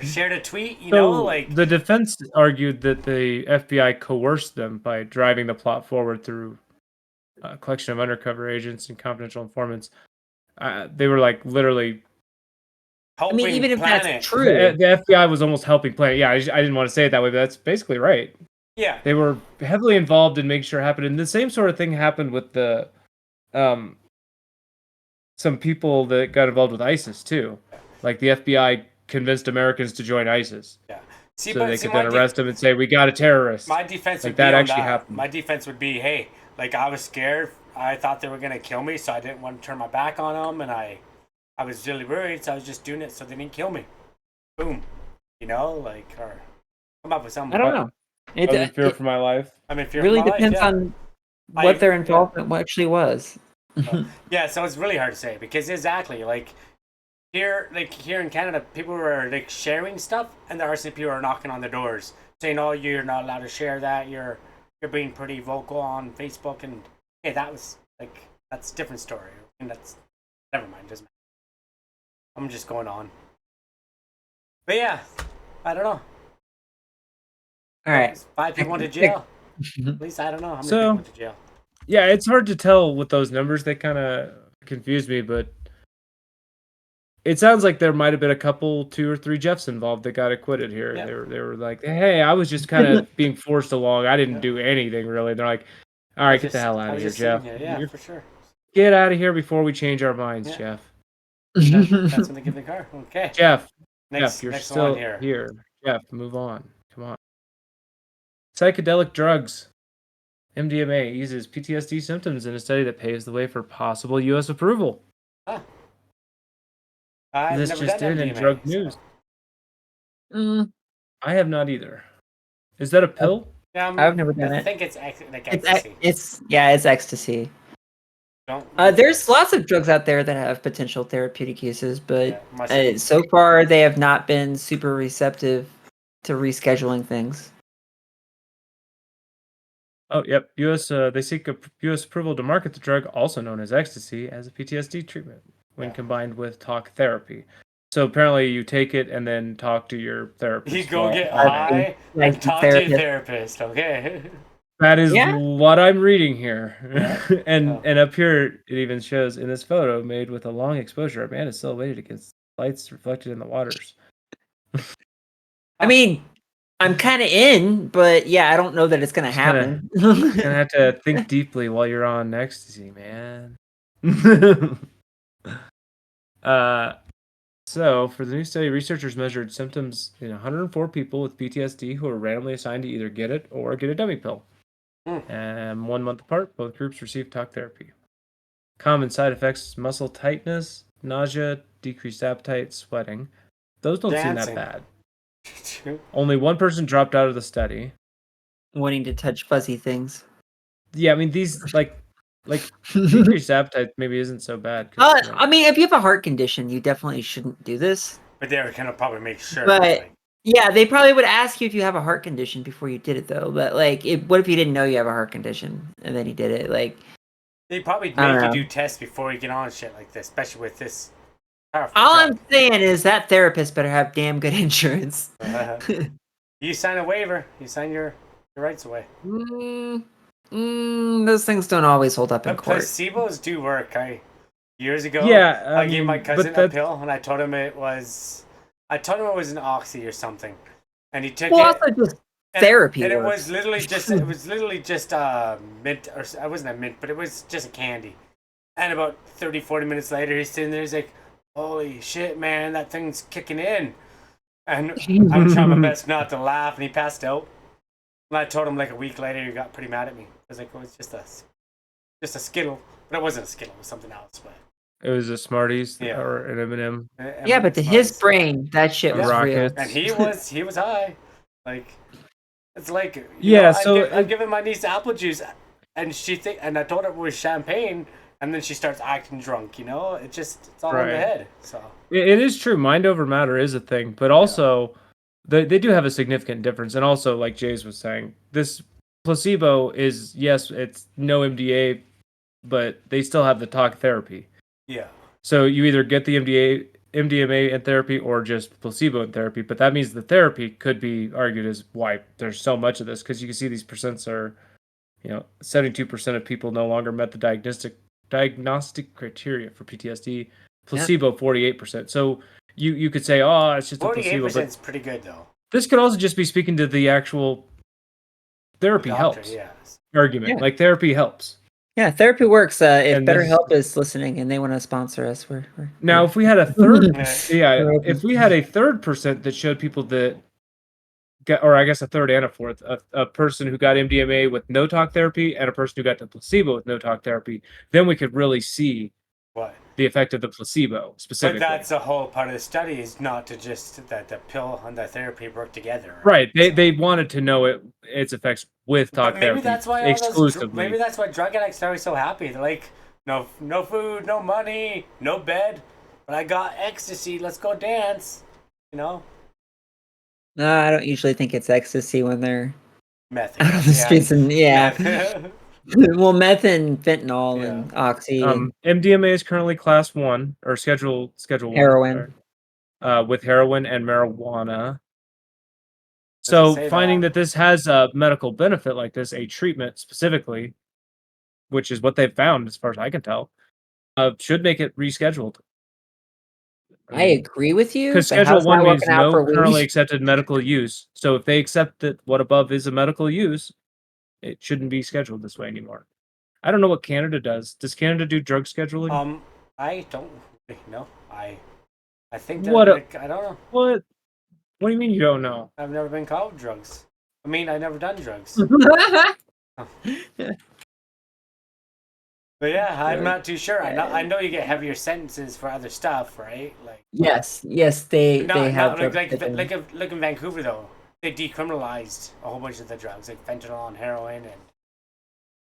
shared a tweet, So like, the defense argued that the FBI coerced them by driving the plot forward through a collection of undercover agents and confidential informants. They were like literally. I mean, helping even if plan that's it. true, The FBI was almost helping plan it. Yeah, I didn't want to say it that way, but that's basically right. Yeah. They were heavily involved in making sure it happened. And the same sort of thing happened with the some people that got involved with ISIS too. Like the FBI convinced Americans to join ISIS. Yeah. So they could then arrest him and say, we got a terrorist. My defense Like would be that on actually that. happened. My defense would be, hey, like I was scared. I thought they were gonna kill me, so I didn't want to turn my back on them, and I was really worried, so I was just doing it so they didn't kill me. Boom. Like, or come up with something. I don't know. I was in fear It for my life. I'm in fear really for my life, depends yeah. on what their involvement actually was. Yeah, so it's really hard to say because exactly like here in Canada, people are like sharing stuff, and there are some people who are knocking on the doors saying, "Oh, you're not allowed to share that. You're being pretty vocal on Facebook." And hey, that was like that's a different story, and that's never mind. Doesn't matter. I'm just going on. But yeah, I don't know. All right. 5 people went to jail. At least I don't know how many people went to jail. Yeah, it's hard to tell with those numbers. They kind of confuse me, but it sounds like there might have been a couple, 2 or 3 Jeffs involved that got acquitted here. Yeah. They were like, "Hey, I was just kind of being forced along. I didn't Yeah. do anything really." They're like, "All right, get the hell out of here, Jeff. Yeah, for sure. Get out of here before we change our minds, Yeah. Jeff." That's when they give the car. Okay. Jeff, Next you're one still here. Jeff, move on. Come on. Psychedelic drugs. MDMA eases PTSD symptoms in a study that paves the way for possible U.S. approval. Huh. I've This never just done in MDMA, drug so- news. Mm, I have not either. Is that a pill? I've never done I it. think it's like It's ecstasy. it's ecstasy. Don't. There's lots of drugs out there that have potential therapeutic uses, but Yeah, so far they have not been super receptive to rescheduling things. Oh, yep. They seek U.S. approval to market the drug, also known as ecstasy, as a PTSD treatment when combined with talk therapy. So apparently, you take it and then talk to your therapist. You go get on it. high Like and talk to your therapist. Okay. That is Yeah. what I'm reading here. Yeah. And up here, it even shows in this photo made with a long exposure, a man is silhouetted against lights reflected in the waters. I mean, I'm kind of in, but yeah, I don't know that it's gonna happen. You're gonna have to think deeply while you're on ecstasy, man. So for the new study, researchers measured symptoms in 104 people with PTSD who were randomly assigned to either get it or get a dummy pill. And 1 month apart, both groups received talk therapy. Common side effects: muscle tightness, nausea, decreased appetite, sweating. Those don't seem that Dancing. bad. Only one person dropped out of the study. Wanting to touch fuzzy things. Yeah, I mean these like decreased appetite maybe isn't so bad. 'Cause, I mean, if you have a heart condition, you definitely shouldn't do this. But they were gonna probably make sure. But Like, yeah, they probably would ask you if you have a heart condition before you did it, though. But like, what if you didn't know you have a heart condition and then you did it? Like, they probably I don't make you know. do tests before you get on shit like this, especially with this powerful All drug. I'm saying is that therapist better have damn good insurance. You sign a waiver. You sign your rights away. Those things don't always hold up in But court. placebos do work. Years ago, Yeah, I gave my but cousin a that's- pill, and I told him it was an oxy or something, and he took Well, it. also just And, therapy and it works. was literally just mint, or I wasn't a mint, but it was just a candy. And about 30, 40 minutes later, he's sitting there. He's like, "Holy shit, man, that thing's kicking in." And I'm trying my best not to laugh, and he passed out. And I told him like a week later, he got pretty mad at me. I was like, "It was just a Skittle," but it wasn't a Skittle. It was something else. But it was a Smarties Yeah. or an M&M. Yeah, but to his brain, that shit was real. Rockets. And he was high. Like, it's like, you Yeah, know, so I'm giving my niece apple juice, and and I told her it was champagne, and then she starts acting drunk. You know, it's all in the Right. head. So It is true. Mind over matter is a thing, but also they do have a significant difference. And also, like Jays was saying, this placebo is, yes, it's no MDA, but they still have the talk therapy. yeah, So you either get the MDMA in therapy or just placebo in therapy. But that means the therapy could be argued as why there's so much of this, because you can see these percents are, 72% of people no longer met the diagnostic criteria for PTSD. Placebo 48%. So you could say, oh, it's just a placebo, 48% but is pretty good though. this could also just be speaking to the actual therapy Doctor, helps yeah. argument. Yeah. Like therapy helps. Yeah, therapy works. If And this- BetterHelp is listening and they want to sponsor us, we're Now, if we had a third, Yeah. We're open. if we had a third percent that showed people that or I guess a third and a fourth, a person who got MDMA with no talk therapy and a person who got the placebo with no talk therapy, then we could really see What? the effect of the placebo specifically. But that's the whole part of the study, is not to just that the pill and the therapy work together. Right. They wanted to know its effects with talk But maybe therapy that's why exclusively. maybe that's why drug addicts are always so happy. They're like, no food, no money, no bed, but I got ecstasy. Let's go dance. You know, No, I don't usually think it's ecstasy when they're meth. out on the streets and Meth. well, meth and fentanyl and oxy and MDMA is currently class 1 or schedule 1. heroin. Sorry, with heroin and marijuana. Doesn't So say finding that. that this has a medical benefit like this, a treatment specifically, which is what they've found as far as I can tell, should make it rescheduled. I agree with you, Because but Schedule how's 1 that means working out no for currently weed? accepted medical use. So if they accept that what above is a medical use, it shouldn't be scheduled this way anymore. I don't know what Canada does. Does Canada do drug scheduling? I don't know. I think that What a- I don't know. What? What do you mean you don't know? I've never been caught with drugs. I mean, I've never done drugs. But yeah, I'm not too sure. I know you get heavier sentences for other stuff, right? Like yes, they have like drug scheduling. like in Vancouver though, they decriminalized a whole bunch of the drugs like fentanyl and heroin, and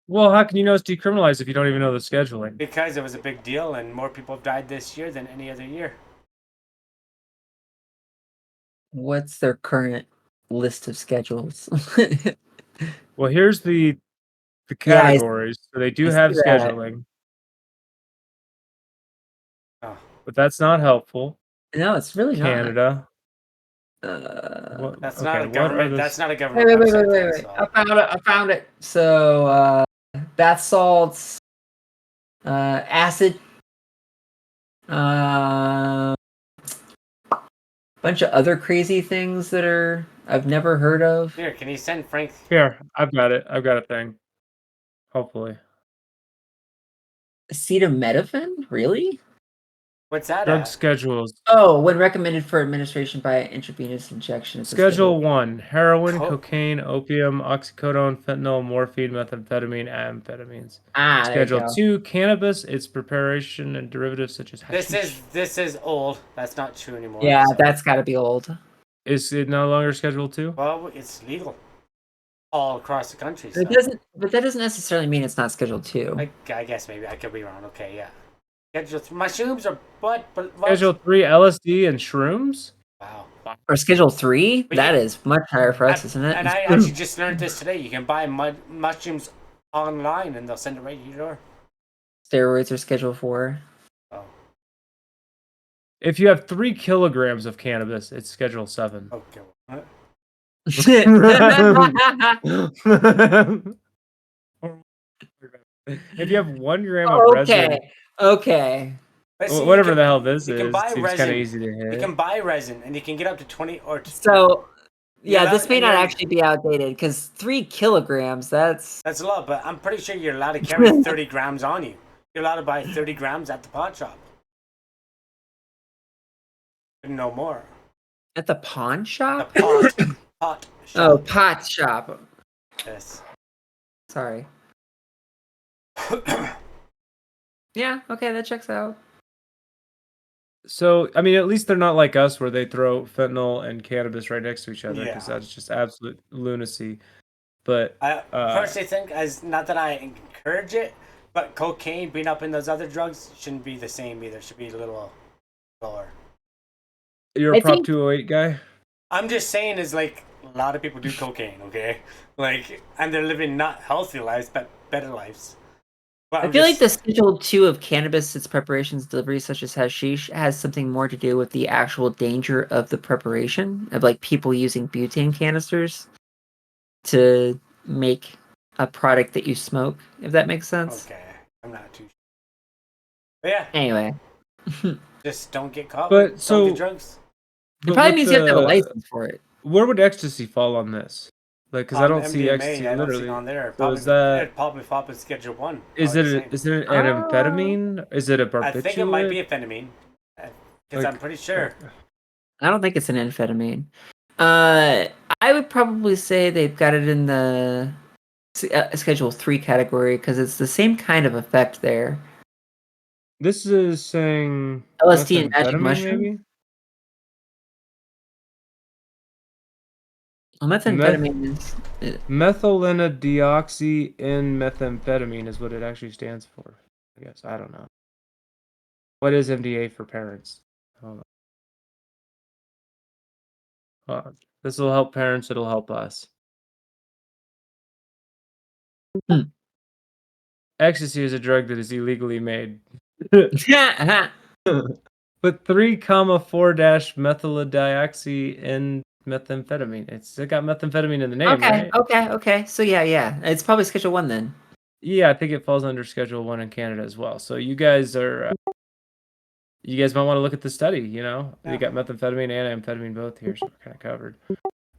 Well, how can you know it's decriminalized if you don't even know the scheduling? because it was a big deal and more people have died this year than any other year. What's their current list of schedules? Well, here's the Yeah, categories. So they do I have see that. scheduling, Oh, but that's not helpful. No, it's really Canada. not. that's Okay, not a what are government. the- That's not a government Wait. website. though, Wait. so- I found it. So, bath salts, acid, bunch of other crazy things that I've never heard of. Here, can you send Frank? Here, I've got it. I've got a thing. Hopefully. Acetaminophen? Really? What's that Drug at? schedules. Oh, when recommended for administration by intravenous injection. It's a Schedule 1: heroin, Co- cocaine, opium, oxycodone, fentanyl, morphine, methamphetamine, amphetamines. Ah, there you Schedule go. 2: cannabis, its preparation and derivatives such as This hashish. is old. That's not true anymore. Yeah, so. that's got to be old. Is it no longer Schedule 2? Well, it's legal all across the country. So. It doesn't, but that doesn't necessarily mean it's not Schedule 2. I guess maybe I could be wrong. Okay, yeah. Mushrooms are but Schedule 3: LSD and shrooms? Wow. Or Schedule 3? But That yeah. is much higher for us, isn't it? And I actually just learned this today. You can buy mushrooms online, and they'll send it right to your door. Steroids are Schedule 4. Oh, If you have 3 kilograms of cannabis, it's Schedule 7. okay. What? If you have 1 gram of resin, Okay. But see, whatever the hell this you can is, buy seems kind resin. of easy to You hit. can buy resin, and you can get up to 20 or. So, You're yeah, this allowed- may and not you're- actually be outdated because 3 kilograms, that's. That's a lot, but I'm pretty sure you're allowed to carry 30 grams on you. You're allowed to buy 30 grams at the pot shop. No more. At the pawn The shop? pot Oh, shop. pot shop. Yes. Sorry. Yeah, okay, that checks out. So, I mean, at least they're not like us where they throw fentanyl and cannabis right next to each other because Yeah. that's just absolute lunacy. But I personally think, as not that I encourage it, but cocaine being up in those other drugs shouldn't be the same either. It should be a little lower. you're I a Prop think- 208 guy? I'm just saying, is like a lot of people do cocaine, okay? Like, and they're living not healthy lives, but better lives. But I feel like the Schedule 2 of cannabis, its preparations, deliveries such as hashish, has something more to do with the actual danger of the preparation, of like people using butane canisters to make a product that you smoke, if that makes sense. Okay, I'm not too sure. But yeah, Anyway, just don't get caught. But Don't so- do drugs. it But probably with means you have to have a the- license for it. Where would ecstasy fall on this? Like, because I don't see MDMA, ecstasy I don't see literally. it on there. So Probably, is that- it'd probably pop in Schedule 1. Is probably it the is same. it an amphetamine? Is it a barbiturate? I think it might be amphetamine. Because I'm pretty sure. I don't think it's an amphetamine. I would probably say they've got it in the Schedule 3 category because it's the same kind of effect there. This is saying LSD and magic methamphetamine, mushroom? maybe? Well, methamphetamine is. Methylenideoxy N methamphetamine is what it actually stands for. I guess I don't know. What is MDA for parents? Hold on. This will help parents. It'll help us. Hmm. Ecstasy is a drug that is illegally made. Yeah. But 3,4-methylidioxy N methamphetamine. It got methamphetamine in the name, Okay, right? okay. So yeah. It's probably Schedule 1 then. Yeah, I think it falls under Schedule 1 in Canada as well. So you guys are, you guys might want to look at the study, you know? Yeah. You got methamphetamine and amphetamine both here, so we're kind of covered.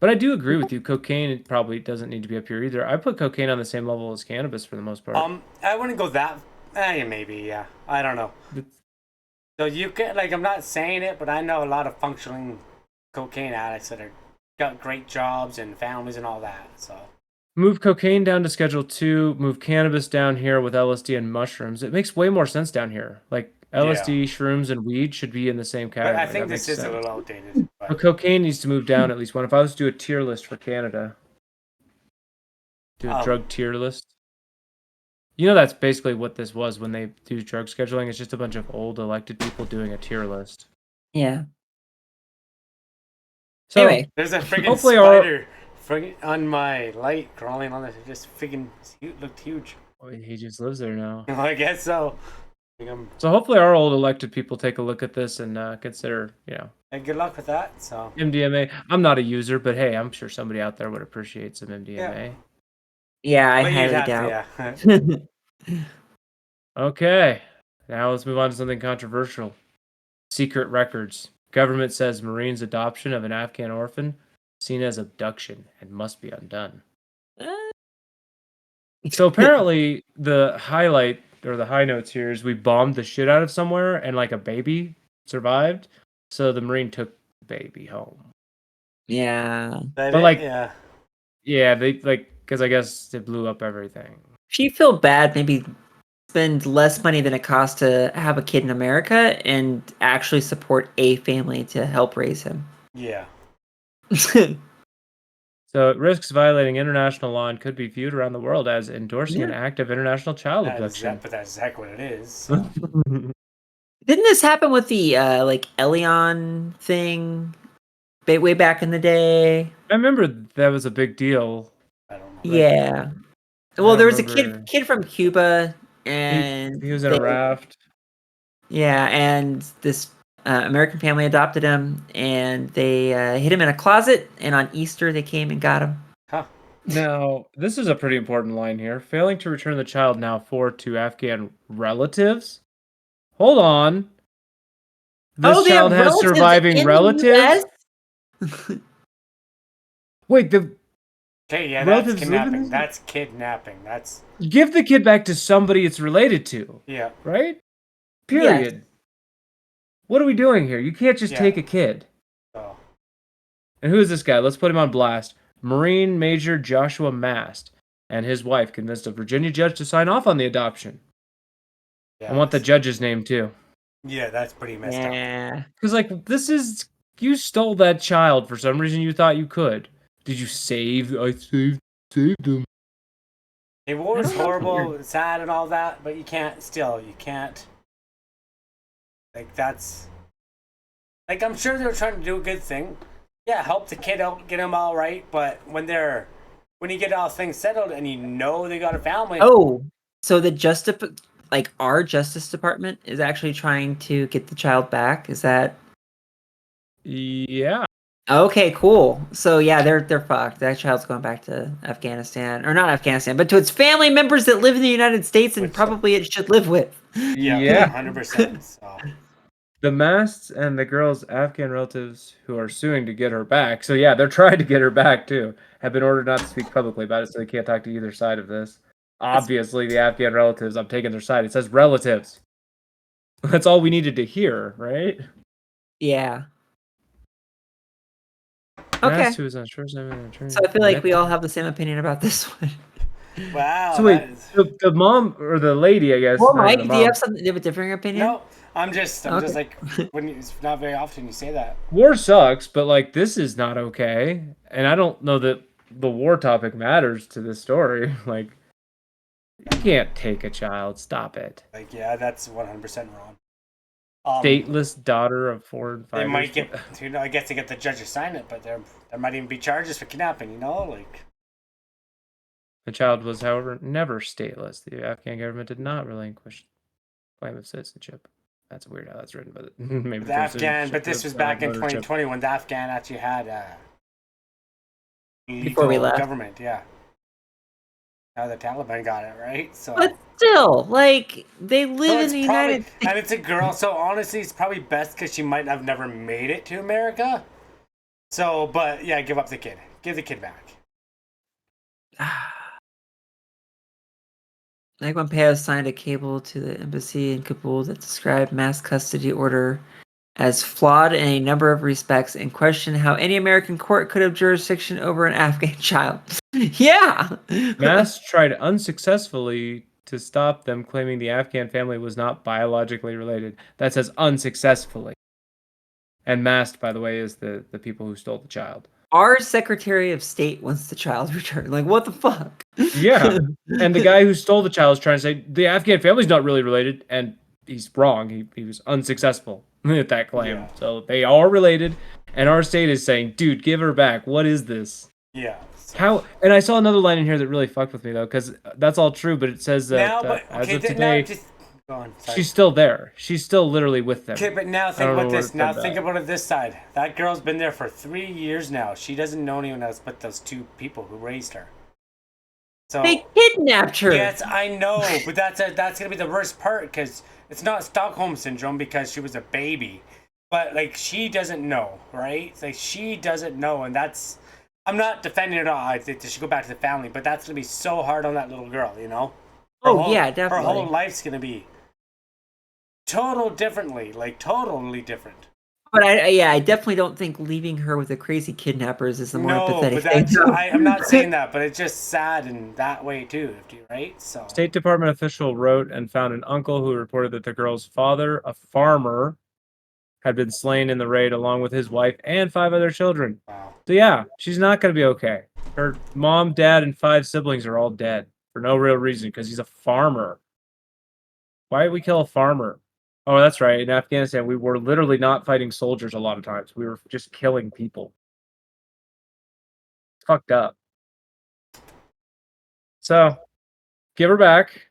But I do agree with you. Cocaine probably doesn't need to be up here either. I put cocaine on the same level as cannabis for the most part. I wouldn't go that. Maybe, yeah. I don't know. So you can, like, I'm not saying it, but I know a lot of functioning cocaine addicts that are got great jobs and families and all that. So Move cocaine down to Schedule 2. Move cannabis down here with LSD and mushrooms. It makes way more sense down here. Like LSD, shrooms, and weed should be in the same but category. I think That this makes is a sense. little outdated. But But cocaine needs to move down at least one. If I was to do a tier list for Canada, do a drug tier list. You know, that's basically what this was when they do drug scheduling. It's just a bunch of old elected people doing a tier list. Yeah. So, Anyway, there's a freaking Hopefully spider friggin' on my light crawling on this. It just freaking looked huge. he just lives there now. I guess so. Like, So hopefully our old elected people take a look at this and consider, you know, and good luck with that. So MDMA. I'm not a user, but hey, I'm sure somebody out there would appreciate some MDMA. yeah, I but you'd highly have doubt. to, yeah. Okay, now let's move on to something controversial. Secret records. Government says Marines' adoption of an Afghan orphan seen as abduction and must be undone. So apparently the highlight or the high notes here is we bombed the shit out of somewhere and like a baby survived, so the Marine took the baby home. Yeah. But like, yeah. yeah, they like because I guess it blew up everything. She feel bad, maybe spend less money than it costs to have a kid in America and actually support a family to help raise him. Yeah. So it risks violating international law and could be viewed around the world as endorsing an Yeah. act of international child But abduction. that's exactly what it is. So. Didn't this happen with the like Elion thing way back in the day? I remember that was a big deal. I don't know. Yeah. I Well, don't there was a remember. kid from Cuba, He, and he was in a raft. yeah, and this American family adopted him, and they hid him in a closet. And on Easter, they came and got him. Huh. Now, this is a pretty important line here. Failing to return the child now forward to Afghan relatives. Hold on. This They child have has relatives surviving in relatives? the US? Wait, the Okay, yeah, relatives that's live in kidnapping. this? That's kidnapping. That's Give the kid back to somebody it's related to, yeah. right? Yes. Period. What are we doing here? You can't just Yeah. take a kid. Oh. And who is this guy? Let's put him on blast. Marine Major Joshua Mast and his wife convinced a Virginia judge to sign off on the adoption. Yeah. I want the judge's name too. Yeah, that's pretty messed up. Yeah. Because, like, this is. You stole that child for some reason you thought you could. Did you save. I saved him. It was I don't know. horrible, sad, and all that, but you can't. Like, that's. Like, I'm sure they were trying to do a good thing. Yeah, help the kid out, get him all right, but when you get all things settled and you know they got a family. Oh, so our Justice Department is actually trying to get the child back. Is that Yeah. okay? Cool. So yeah, they're fucked. That child's going back to Afghanistan, or not Afghanistan, but to its family members that live in the United States and Which- probably it should live with. Yeah. 100%. So. The Masts and the girl's Afghan relatives who are suing to get her back. So yeah, they're trying to get her back too. Have been ordered not to speak publicly about it, so they can't talk to either side of this. Obviously, the Afghan relatives, I'm taking their side. It says relatives. That's all we needed to hear, right? Yeah. Okay. Mast, who is unsure, So I feel like we all have the same opinion about this one. Wow. So wait, the mom or the lady, I guess. Well, not Mike, the do you mom. have something? Do you have a differing opinion? No, I'm just Okay. like, it's not very often you say that. War sucks, but like this is not okay. And I don't know that the war topic matters to this story. Like, you can't take a child. Stop it. Like, yeah, that's 100% wrong. Stateless daughter of foreign They fighters. might get, I guess they get the judge to sign it, but there might even be charges for kidnapping, like. The child was, however, never stateless. The Afghan government did not relinquish claim of citizenship. That's weird how that's written, but maybe The Afghan, but this was back in 2020 when the Afghan actually had Before we legal left. government, yeah. Now the Taliban got it, right? So. But still, like they So live in it's the probably, United States. and it's a girl, so honestly, it's probably best because she might have never made it to America. So, but yeah, give up the kid. Give the kid back. Like Pompeo signed a cable to the embassy in Kabul that described mass custody order as flawed in a number of respects and questioned how any American court could have jurisdiction over an Afghan child. Yeah. Mast tried unsuccessfully to stop them, claiming the Afghan family was not biologically related. That says unsuccessfully. And Mast, by the way, is the people who stole the child. Our Secretary of State wants the child returned. Like, what the fuck? Yeah. And the guy who stole the child is trying to say the Afghan family's not really related, and he's wrong. He was unsuccessful at that claim. Yeah. So they are related, and our state is saying, dude, give her back. What is this? Yeah. So. How? And I saw another line in here that really fucked with me, though, because that's all true, but it says that Now, but as okay, of now today, just go on. Sorry. she's still there. She's still literally with them. Okay, but now I think don't know about where this. it Now said think that. about it this side. That girl's been there for 3 years now. She doesn't know anyone else but those two people who raised her. So They kidnapped her. yes, I know, but that's gonna be the worst part because it's not Stockholm syndrome because she was a baby, but like she doesn't know, right? It's like she doesn't know, and that's. I'm not defending it at all. I think they should go back to the family, but that's gonna be so hard on that little girl, you know. Her Oh, whole- yeah, Her definitely. whole life's gonna be totally different. But I definitely don't think leaving her with the crazy kidnappers is the more No, empathetic but thing. that's I'm not saying that, but it's just sad in that way too, right? So State Department official wrote and found an uncle who reported that the girl's father, a farmer, had been slain in the raid along with his wife and 5 other children. wow. So yeah, she's not going to be okay. Her mom, dad, and 5 siblings are all dead for no real reason because he's a farmer. Why did we kill a farmer? Oh, that's right. In Afghanistan, we were literally not fighting soldiers a lot of times. We were just killing people. It's fucked up. So, give her back.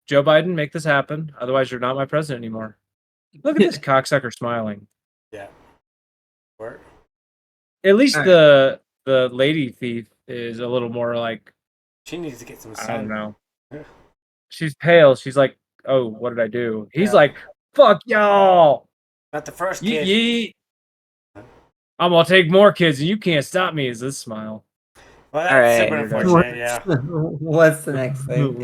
Joe Biden, make this happen. Otherwise, you're not my president anymore. Look at this cocksucker smiling. Yeah. Where? At least All the lady thief is a little more like, She needs to get some I sun. don't know. She's pale. She's like, oh, what did I do? He's Yeah. like, fuck y'all. Not the first Yeet kid. yeet. I'm gonna take more kids and you can't stop me. Is this smile? Well, All that's right. super unfortunate. Yeah. What's the next thing?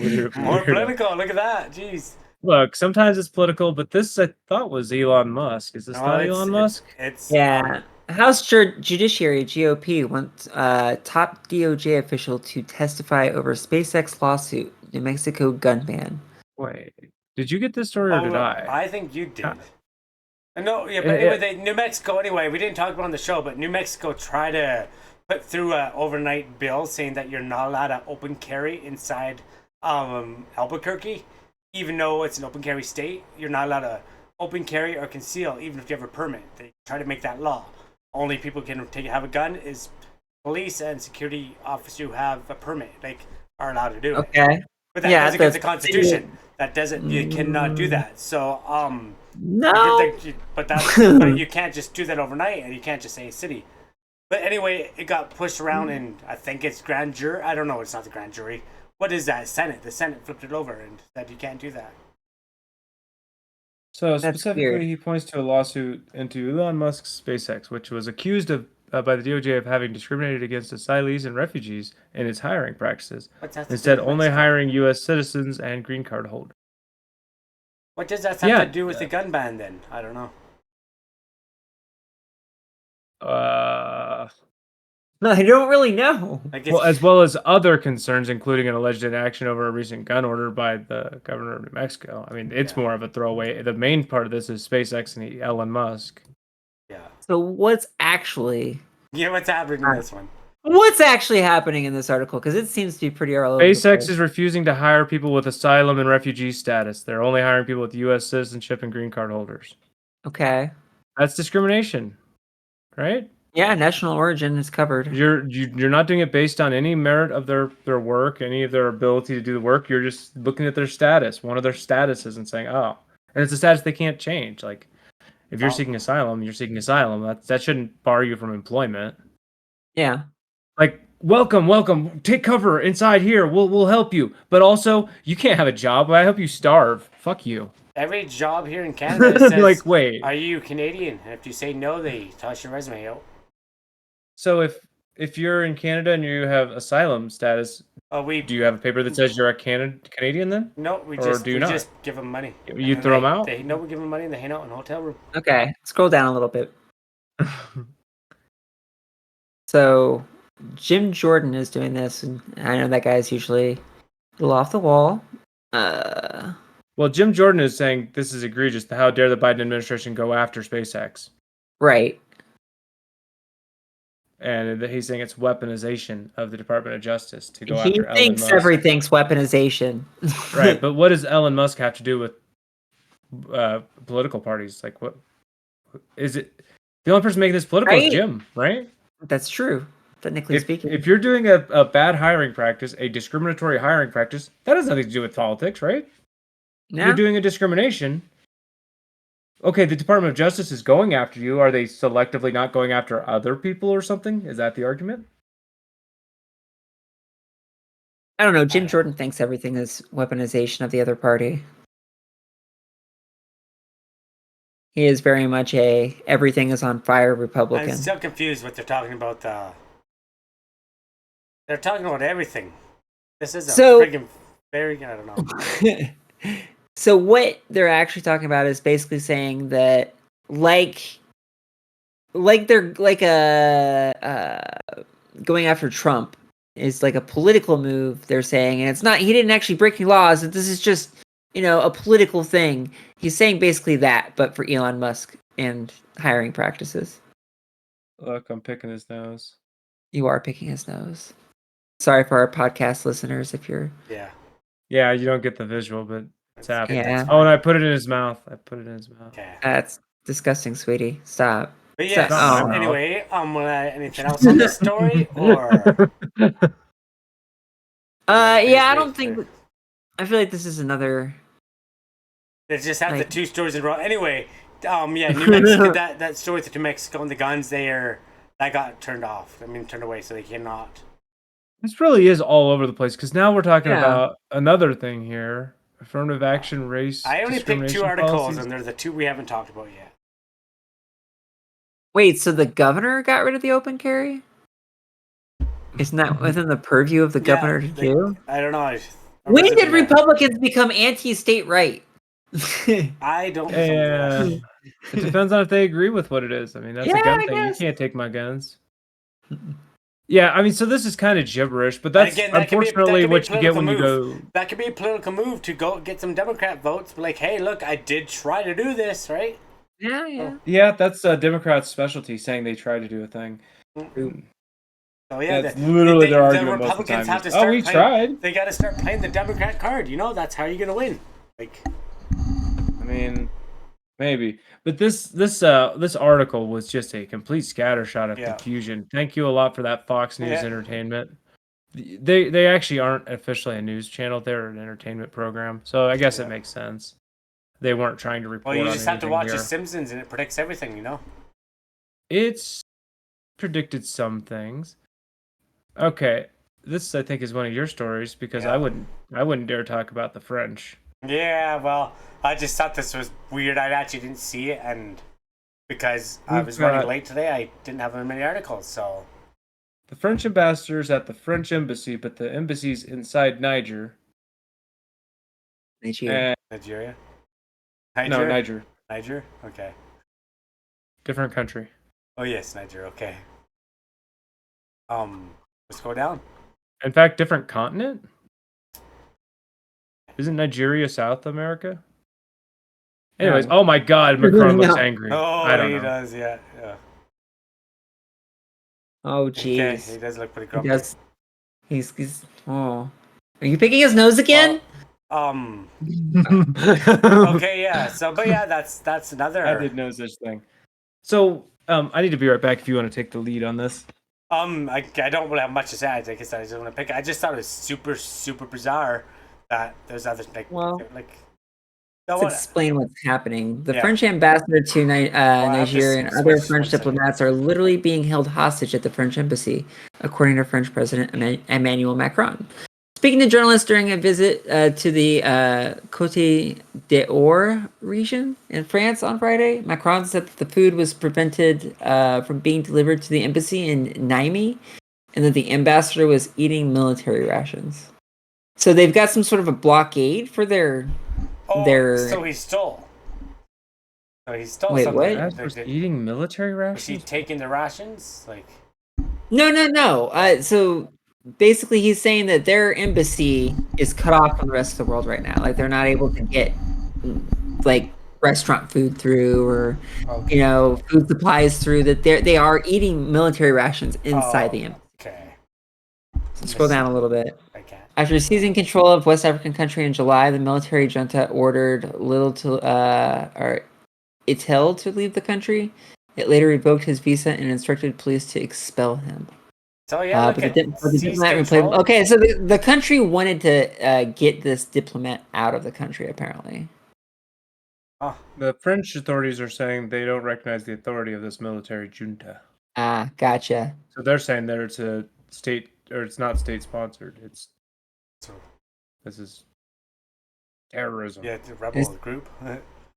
More political. Look at that. Jeez. Look, sometimes it's political, but this I thought was Elon Musk. Is this No, not Elon Musk? It's Yeah. House Judiciary GOP wants top DOJ official to testify over SpaceX lawsuit, New Mexico gun ban. Wait, did you get this story or did I? I think you did. No, yeah, It- but anyway, New Mexico. Anyway, we didn't talk about it on the show, but New Mexico tried to put through an overnight bill saying that you're not allowed to open carry inside Albuquerque, even though it's an open carry state. You're not allowed to open carry or conceal, even if you have a permit. They try to make that law. Only people can have a gun is police and security officers who have a permit, like, are allowed to do it. Okay. But that Yeah, doesn't get the that's- Constitution. That doesn't. You cannot do that. So No. but you can't just do that overnight, and you can't just say a city. But anyway, it got pushed around, and I think it's grand jury. I don't know. It's not the grand jury. What is that? Senate. The Senate flipped it over and said you can't do that. So That's specifically, weird. he points to a lawsuit into Elon Musk's SpaceX, which was accused of by the DOJ of having discriminated against asylees and refugees in its hiring practices. What's that? Instead, only hiring U.S. citizens and green card holders. What does that have Yeah, to do with the gun ban? Then I don't know. No, I don't really know. Like Well, as well as other concerns, including an alleged inaction over a recent gun order by the governor of New Mexico. I mean, it's Yeah. more of a throwaway. The main part of this is SpaceX and Elon Musk. yeah, So what's actually what's happening in this one? happening in this article? Because it seems to be pretty all over the SpaceX place. is refusing to hire people with asylum and refugee status. They're only hiring people with U.S. citizenship and green card holders. Okay. That's discrimination, right? Yeah, national origin is covered. You're not doing it based on any merit of their work, any of their ability to do the work. You're just looking at their status, one of their statuses, and saying, "Oh," and it's a status they can't change. Like, if you're seeking asylum, you're seeking asylum. That shouldn't bar you from employment. Yeah. Like, welcome, take cover inside here. We'll help you, but also you can't have a job. I hope you starve. Fuck you. Every job here in Canada says, Like, wait. are you Canadian? And if you say no, they toss your resume out. So if you're in Canada and you have asylum status, do you have a paper that says you're a Canadian then? No, we Or just do you we not? just give them money. You And throw they- them out? They we give them money and they hang out in a hotel room. Okay. Scroll down a little bit. So Jim Jordan is doing this, and I know that guy's usually a little off the wall. Well, Jim Jordan is saying this is egregious. How dare the Biden administration go after SpaceX? Right. And he's saying it's weaponization of the Department of Justice to go He after Elon thinks Musk. everything's weaponization. Right, but what does Elon Musk have to do with political parties? Like, what is it? The only person making this political Right. is Jim, right? That's true, technically speaking. If you're doing a bad hiring practice, a discriminatory hiring practice, that has nothing to do with politics, right? Yeah. You're doing a discrimination. Okay, the Department of Justice is going after you. Are they selectively not going after other people or something? Is that the argument? I don't know. Jim Jordan thinks everything is weaponization of the other party. He is very much a everything is on fire Republican. I'm still confused what they're talking about. They're talking about everything. This is a So- friggin' very, I don't know. So what they're actually talking about is basically saying that, like they're like going after Trump is like a political move. They're saying, and it's not. He didn't actually break any laws. This is just a political thing. He's saying basically that, but for Elon Musk and hiring practices. Look, I'm picking his nose. You are picking his nose. Sorry for our podcast listeners if you're. Yeah. Yeah, you don't get the visual, but it's happening. Yeah. Oh, and I put it in his mouth. Okay. That's disgusting, sweetie. Stop. But yes. Not my mouth. Anyway, anything else on this story or? Yeah, I don't think. I feel like this is another. They just have like- the two stories in a row. Anyway, yeah, New Mexico. that story with New Mexico and the guns that got turned off. I mean, turned away, so they cannot. This really is all over the place because now we're talking Yeah. about another thing here: affirmative action, race. I only picked 2 discrimination articles, policies. and they're the 2 we haven't talked about yet. Wait, so the governor got rid of the open carry? Isn't that within the purview of the governor to do? I don't know. When did Republicans become anti-state right? I don't. It depends on if they agree with what it is. I mean, that's Yeah, a gun I thing. guess. You can't take my guns. Yeah, I mean, so this is kind of gibberish, but that's Again, that could be- unfortunately that could be what a you get when political you move. go. That could be a political move to go get some Democrat votes. But like, hey, look, I did try to do this, right? Yeah. Yeah, that's a Democrat's specialty, saying they tried to do a thing. So yeah, That's literally their the argument most of the Republicans time. have to is, start we playing, tried. They got to start playing the Democrat card. That's how you're gonna win. Like, I mean, maybe, but this article was just a complete scattershot of confusion. Thank you a lot for that, Fox News Entertainment. They actually aren't officially a news channel; they're an entertainment program. So I guess it makes sense. They weren't trying to report. well, you on just have to anything watch here. The Simpsons, and it predicts everything. It's predicted some things. Okay, this I think is one of your stories because I wouldn't dare talk about the French. Yeah, well, I just thought this was weird. I actually didn't see it, and because I was running late today, I didn't have very many articles. So the French ambassador's at the French embassy, but the embassy's inside Niger. Nigeria. Nigeria. No, Niger. Niger. Okay. Different country. Oh yes, Niger. Okay. Let's go down. In fact, different continent? Isn't Nigeria South America? Anyways, oh my god, Macron looks angry. Oh, I don't he know. does, yeah. Oh, Okay, jeez. he does look pretty grumpy. He's. Oh. Are you picking his nose again? Okay, yeah. So, but yeah, that's another. I did know such thing. So, I need to be right back if you want to take the lead on this. I don't really have much to say. I guess I just want to pick. I just thought it was super, super bizarre that there's other Let's explain what's happening. The Yeah. French ambassador to Nigeria and other switch French one second. diplomats are literally being held hostage at the French embassy, according to French President Emmanuel Macron. Speaking to journalists during a visit to the Côte d'Or region in France on Friday, Macron said that the food was prevented from being delivered to the embassy in Niamey, and that the ambassador was eating military rations. So they've got some sort of a blockade for their. So he stole. Wait, something. what? Eating military Was he rations? taking the rations? No. So basically, he's saying that their embassy is cut off from the rest of the world right now. Like they're not able to get like restaurant food through, or food supplies through. That they are eating military rations inside the embassy. Okay. So scroll down a little bit. I can't. After seizing control of West African country in July, the military junta ordered Itel to leave the country. It later revoked his visa and instructed police to expel him. So yeah, But the diplomat replaced. Okay, so the country wanted to get this diplomat out of the country, apparently. The French authorities are saying they don't recognize the authority of this military junta. Ah, gotcha. So they're saying that it's a state, or it's not state sponsored. This is terrorism. Yeah, the rebel group.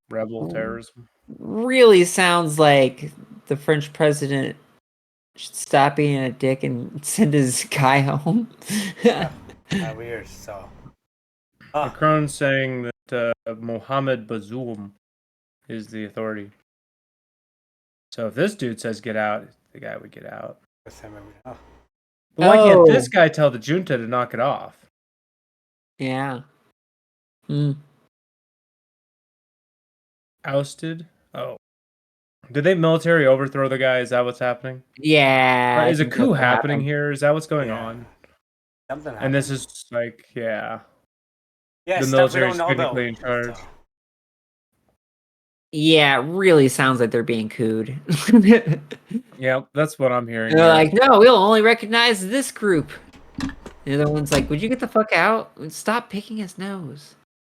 Rebel terrorism. Really sounds like the French president should stop being a dick and send his guy home. Weird. So Macron saying that Mohammed Bazoum is the authority. So if this dude says get out, the guy would get out. But why can't this guy tell the junta to knock it off? Yeah. Hmm. Ousted? Oh. Did they military overthrow the guy? Is that what's happening? Yeah. Or is a think coup that's what happening happened. here? Is that what's going Yeah. on? Something happened. And this is like, yeah. yeah, the stuff we don't military's know about. technically in charge. So, Yeah, it really sounds like they're being cooed. Yeah, that's what I'm hearing. They're here. like, no, we'll only recognize this group. The other one's like, would you get the fuck out? Stop picking his nose.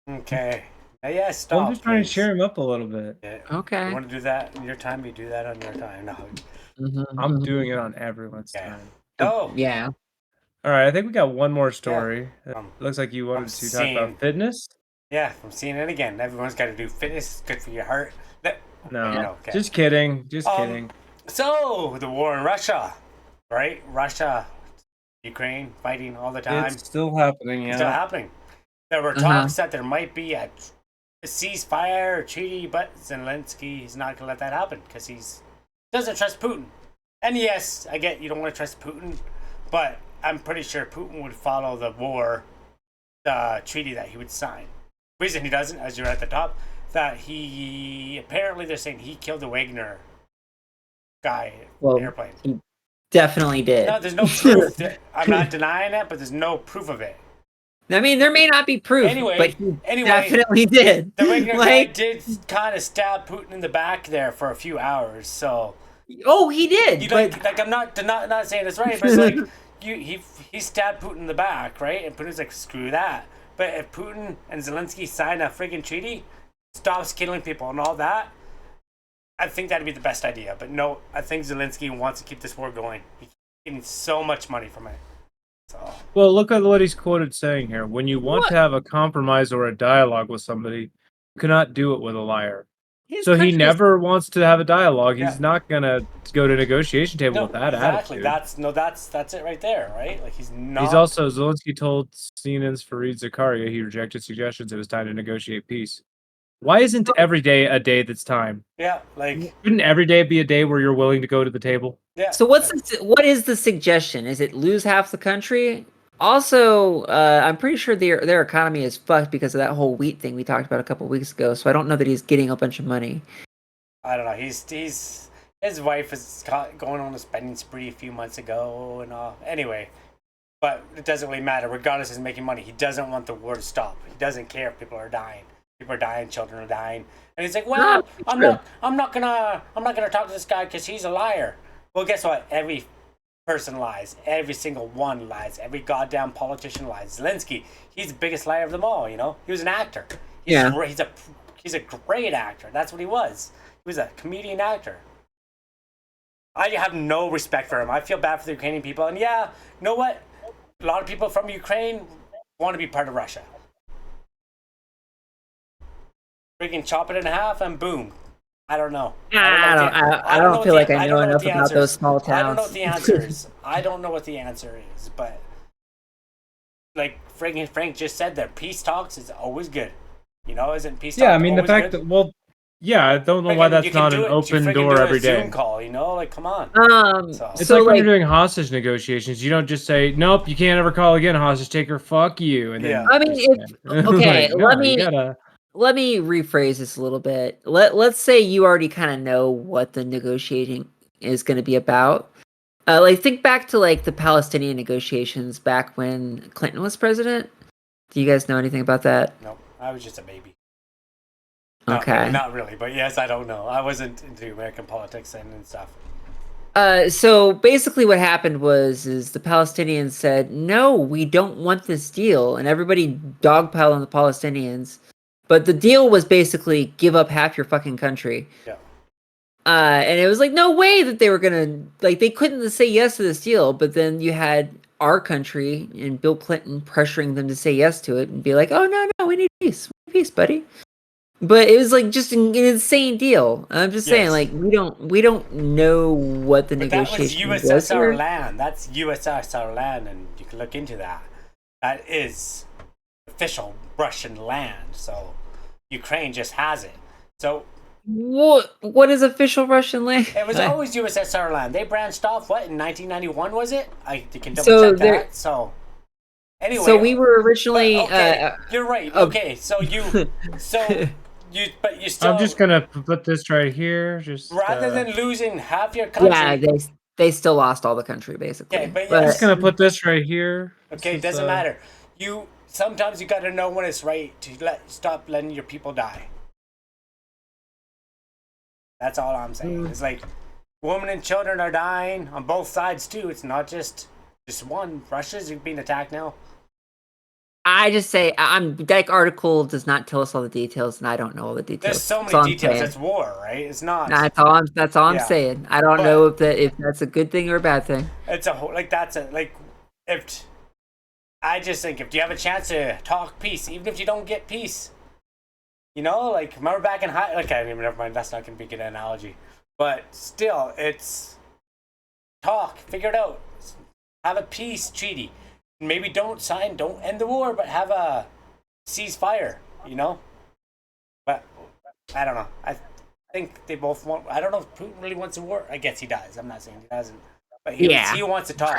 okay. Yeah, Well, stop. I'm just trying to please. cheer him up a little bit. Yeah. Okay. You want to do that in your time? You do that on your time. No. I'm doing it on everyone's Yeah. time. Oh. Yeah. All right, I think we got one more story. It Um, looks like you wanted I'm to talk seeing- about fitness. Yeah, I'm seeing it again. Everyone's got to do fitness. It's good for your heart. No, You know, okay. just kidding. Just kidding. So, the war in Russia, right? Russia, Ukraine, fighting all the time. It's still happening, It's still yeah. happening. There were talks that there might be a ceasefire or treaty, but Zelensky is not going to let that happen because he doesn't trust Putin. And yes, I get you don't want to trust Putin, but I'm pretty sure Putin would follow the treaty that he would sign. The reason he doesn't, as you're at the top, that he apparently they're saying he killed the Wagner guy airplane. He definitely did. No, there's no proof. I'm not denying it, but there's no proof of it. I mean, there may not be proof, Anyway, but he definitely did. The Wagner guy Like, did kind of stab Putin in the back there for a few hours. So oh, he did. you But like I'm not saying it's right, but it's like he stabbed Putin in the back, right? And Putin's like, screw that. But if Putin and Zelensky sign a friggin' treaty, stops killing people and all that, I think that'd be the best idea. But no, I think Zelensky wants to keep this war going. He's getting so much money from it. So Well, look at what he's quoted saying here. When you want to have a compromise or a dialogue with somebody, you cannot do it with a liar. So he never wants to have a dialogue. He's not gonna go to negotiation table with that attitude. That's it right there, right? Like he's not. He's also Zelensky told CNN's Fareed Zakaria he rejected suggestions it was time to negotiate peace. Why isn't every day a day that's time? Yeah, like Shouldn't every day be a day where you're willing to go to the table? yeah. So what is the suggestion? Is it lose half the country? Also, I'm pretty sure their economy is fucked because of that whole wheat thing we talked about a couple weeks ago. So I don't know that he's getting a bunch of money. I don't know. He's his wife is going on a spending spree a few months ago and all. Anyway, but it doesn't really matter. Regardless, he's making money. He doesn't want the war to stop. He doesn't care if people are dying. People are dying. Children are dying. And he's like, well, I'm not gonna talk to this guy because he's a liar. Well, guess what? Every person lies. Every single one lies. Every goddamn politician lies. Zelensky, he's the biggest liar of them all. You know, he was an actor. He's a great actor. That's what he was. He was a comedian actor. I have no respect for him. I feel bad for the Ukrainian people. And yeah, you know what? A lot of people from Ukraine want to be part of Russia. Freaking chop it in half and boom. I don't know. I don't feel like I know enough about those small towns. I don't know what the answer is. I don't know what the answer is, but like Frank just said, that peace talks is always good. You know, isn't peace? Yeah, talk I mean the always fact good? that I don't know why that's not an open door every day. Zoom call, you know, like come on. It's like when you're doing hostage negotiations. You don't just say, "Nope, you can't ever call again, hostage taker. Fuck you." And then I mean, okay. like, Let me rephrase this a little bit. Let's say you already kind of know what the negotiating is going to be about. Like think back to like the Palestinian negotiations back when Clinton was president. Do you guys know anything about that? No, I was just a baby. Okay. Not really, but yes, I don't know. I wasn't into American politics and stuff. So basically what happened was the Palestinians said, no, we don't want this deal. And everybody dogpiled on the Palestinians. But the deal was basically give up half your fucking country. Yeah. And it was like, no way that they were going to, like, they couldn't say yes to this deal. But then you had our country and Bill Clinton pressuring them to say yes to it and be like, oh, no, we need peace. We need peace, buddy. But it was like just an insane deal. I'm just saying, like, we don't know what the negotiation was. That was USSR land. That's USSR land, and you can look into that. That is the official Russian land. So Ukraine just has it. So What is official Russian land? it was always USSR land. They branched off, what, in 1991, was it? You can double So check there- that. So anyway. So we were originally. okay, you're right. Okay, so you still. I'm just gonna put this right here. Just rather than losing half your country. Yeah, they still lost all the country basically. Okay, but I'm yes. just gonna put this right here. Okay, it This is, doesn't matter. Sometimes you got to know when it's right to stop letting your people die. That's all I'm saying. It's like women and children are dying on both sides too. It's not just one. Russia's being attacked now. I just say that article does not tell us all the details, and I don't know all the details. There's so That's all many I'm details. saying. It's war, right? It's not. That's all I'm Yeah. saying. I don't But- know if that's a good thing or a bad thing. It's a whole if I just think if you have a chance to talk peace, even if you don't get peace, like remember back in high. Okay, never mind. That's not gonna be a good analogy, but still, it's talk, figure it out, have a peace treaty. Maybe don't end the war, but have a ceasefire. But I don't know. I think they both want. I don't know if Putin really wants a war. I guess he does. I'm not saying he doesn't. But he wants to talk.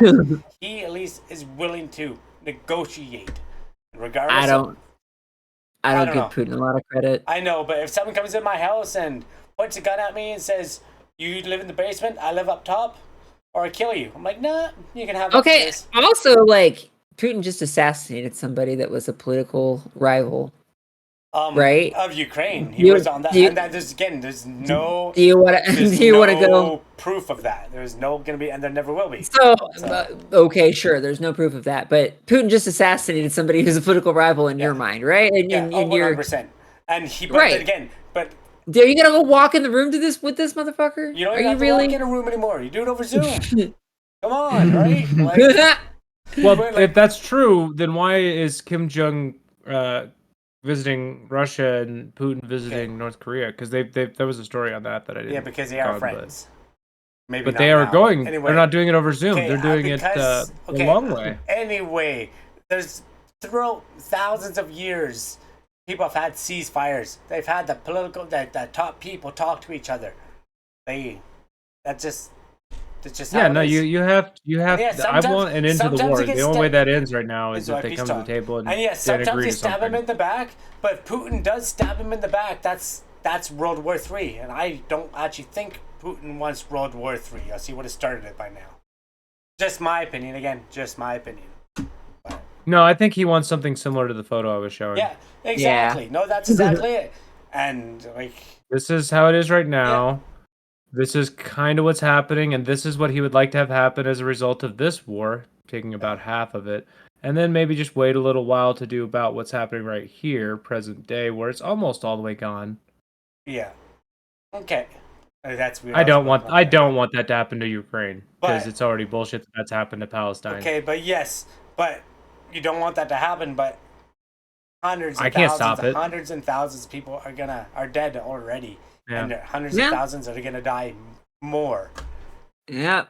He at least is willing to negotiate, regardless. I don't know. give Putin a lot of credit. I know, but if someone comes in my house and points a gun at me and says, "You live in the basement, I live up top, or I kill you," I'm like, "Nah, you can have Okay. upstairs." Also, Putin just assassinated somebody that was a political rival. Right? Of Ukraine, he was on that, and there's no. Do you want to? There's Do you want to no go? proof of that. There's no gonna be, and there never will be. So, okay, sure. There's no proof of that, but Putin just assassinated somebody who's a political rival in your mind, right? And, Yeah, and 100%. And he, but Right. then again, but are you gonna go walk in the room with this motherfucker? you don't Are even you have to really? walk in a room anymore. You do it over Zoom. Come on, right? Like, Well, But, if that's true, then why is Kim Jong visiting Russia and Putin visiting North Korea? Because there was a story on that I didn't. yeah, because they are follow, friends. Maybe But not they are now. going. Anyway, They're not doing it over Zoom. okay, They're doing because- it the long way. Anyway, there's throughout thousands of years, people have had ceasefires. They've had the top people talk to each other. That's just Yeah, how it no, is. you have. Yeah, I want an end to the sometimes war. it gets The only way that ends right now Is is if why they peace come to the talk. table and yes, they sometimes agree they to stab him something. in the back, but if Putin does stab him in the back, that's World War III, and I don't actually think Putin wants World War III. I see what it started it by now. Just my opinion, again, just my opinion. No, I think he wants something similar to the photo I was showing. Yeah, exactly. No, that's exactly it. And This is how it is right now. This is kind of what's happening, and this is what he would like to have happen as a result of this war, taking about half of it. And then maybe just wait a little while to do about what's happening right here, present day, where it's almost all the way gone. yeah, okay. That's weird. I don't want that to happen to Ukraine because But- it's already bullshit that's happened to Palestine. Okay, but you don't want that to happen. But hundreds and thousands of people are dead already, Yeah. and hundreds Yeah. of thousands are gonna die more. Yep.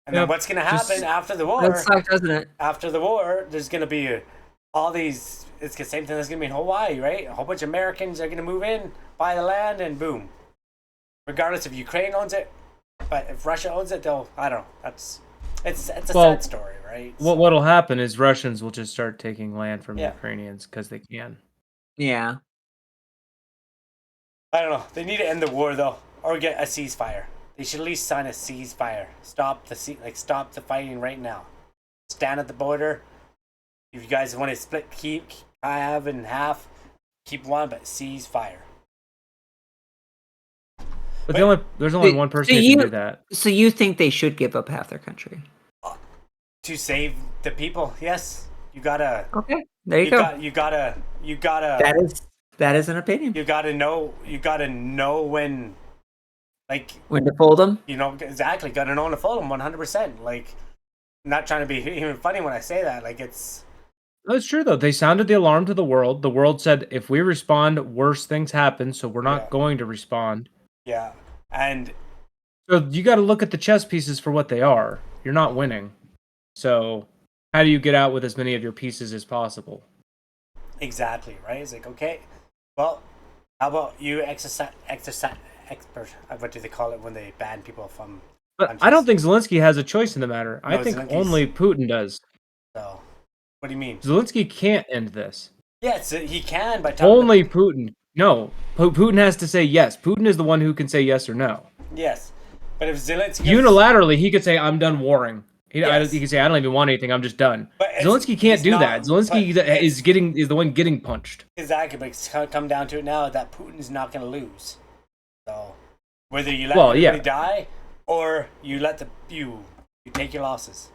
And then Yep, what's gonna happen just- after the war? That sucks, doesn't it? After the war, there's gonna be all these. It's the same thing that's gonna be in Hawaii, right? A whole bunch of Americans are gonna move in, buy the land, and boom. Regardless if Ukraine owns it, but if Russia owns it, I don't know. It's a sad story, right? What'll happen is Russians will just start taking land from Yeah. Ukrainians because they can. Yeah. I don't know. They need to end the war though, or get a ceasefire. They should at least sign a ceasefire. Stop the fighting right now. Stand at the border. If you guys want to split Kiev in half, keep one, but ceasefire. But there's only one person who can do that. So you think they should give up half their country? To save the people, yes. You gotta. Okay. There you go. You gotta. That is an opinion. You gotta know. You gotta know when. When to fold them? Exactly. Gotta know when to fold them. 100%. Not trying to be even funny when I say that. It's. No, it's true though. They sounded the alarm to the world. The world said, if we respond, worse things happen. So we're not going to respond. Yeah, and So you got to look at the chess pieces for what they are. You're not winning. So how do you get out with as many of your pieces as possible? Exactly, right? It's like, okay, well, how about you what do they call it when they ban people from But I countries? don't think Zelensky has a choice in the matter. I No, think Zelensky's- only Putin does. So, what do you mean? Zelensky can't end this. Yes, he can by talking. Only Putin. No, Putin has to say yes. Putin is the one who can say yes or no. Yes, but if Zelensky Unilaterally, he could say, "I'm done warring." Yes. He could say, "I don't even want anything. I'm just done." But Zelensky can't he's do not- that. Zelensky but is the one getting punched. exactly, but it's come down to it now that Putin's not going to lose. So whether you let Well, everybody yeah. die or you let you take your losses.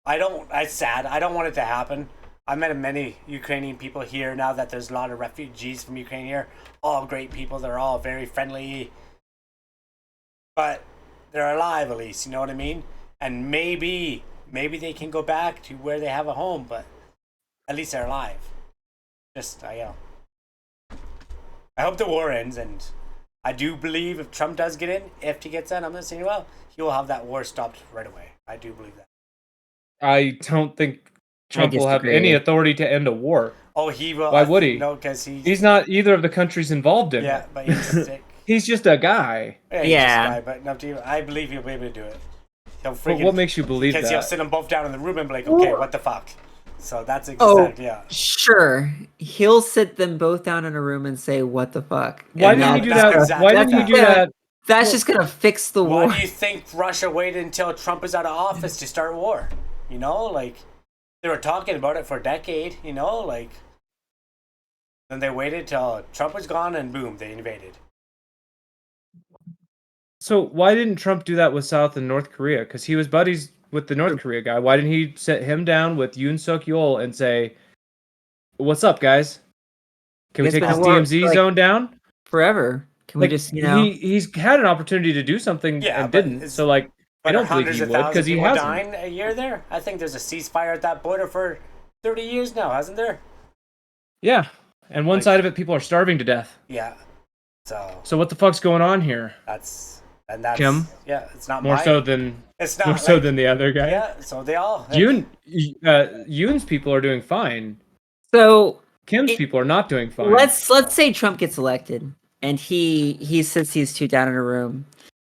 It's sad. I don't want it to happen. I met many Ukrainian people here now that there's a lot of refugees from Ukraine here. All great people. They're all very friendly. But they're alive at least, you know what I mean? And maybe they can go back to where they have a home, but at least they're alive. Just, I hope the war ends, and I do believe if Trump does get in, if he gets in, I'm not saying, well, he will have that war stopped right away. I do believe that. I don't think Trump will have disagree. any authority to end a war. Oh, he will. Why would he? No, because He's not either of the countries involved in Yeah, it. but he's sick. He's just a guy. Yeah, he's Yeah. just a guy, but no, to you, I believe he'll be able to do it. He'll But freaking. what makes you believe Because he'll that? sit them both down in the room and be like, okay, what the fuck? So that's Oh. exactly, yeah. Sure, he'll sit them both down in a room and say, "What the fuck?" Why And didn't he that- do that's that? exactly- Why didn't he do that's- that? That's just gonna fix the war. Why do you think Russia waited until Trump is out of office to start war? You know, like, they were talking about it for a decade, you know, like, then they waited till Trump was gone and boom, they invaded. So why didn't Trump do that with South and North Korea? Because he was buddies with the North Korea guy. Why didn't he sit him down with Yoon Suk Yeol and say, "What's up, guys? Can we It's take been this a war, DMZ like, zone down?" forever. Can we Like just, you know? he's had an opportunity to do something Yeah, and but didn't. it's- So like I But don't are believe hundreds he of would thousands because of he people hasn't. dying a year there? I think there's a ceasefire at that border for 30 years now, hasn't there? Yeah, and one Like- side of it, people are starving to death. Yeah. So So what the fuck's going on here? that's Kim? yeah, it's not More my, so than it's not more so like- than the other guy. yeah. So they all Yoon's people are doing fine. So Kim's It- people are not doing fine. let's say Trump gets elected and he sits these two down in a room.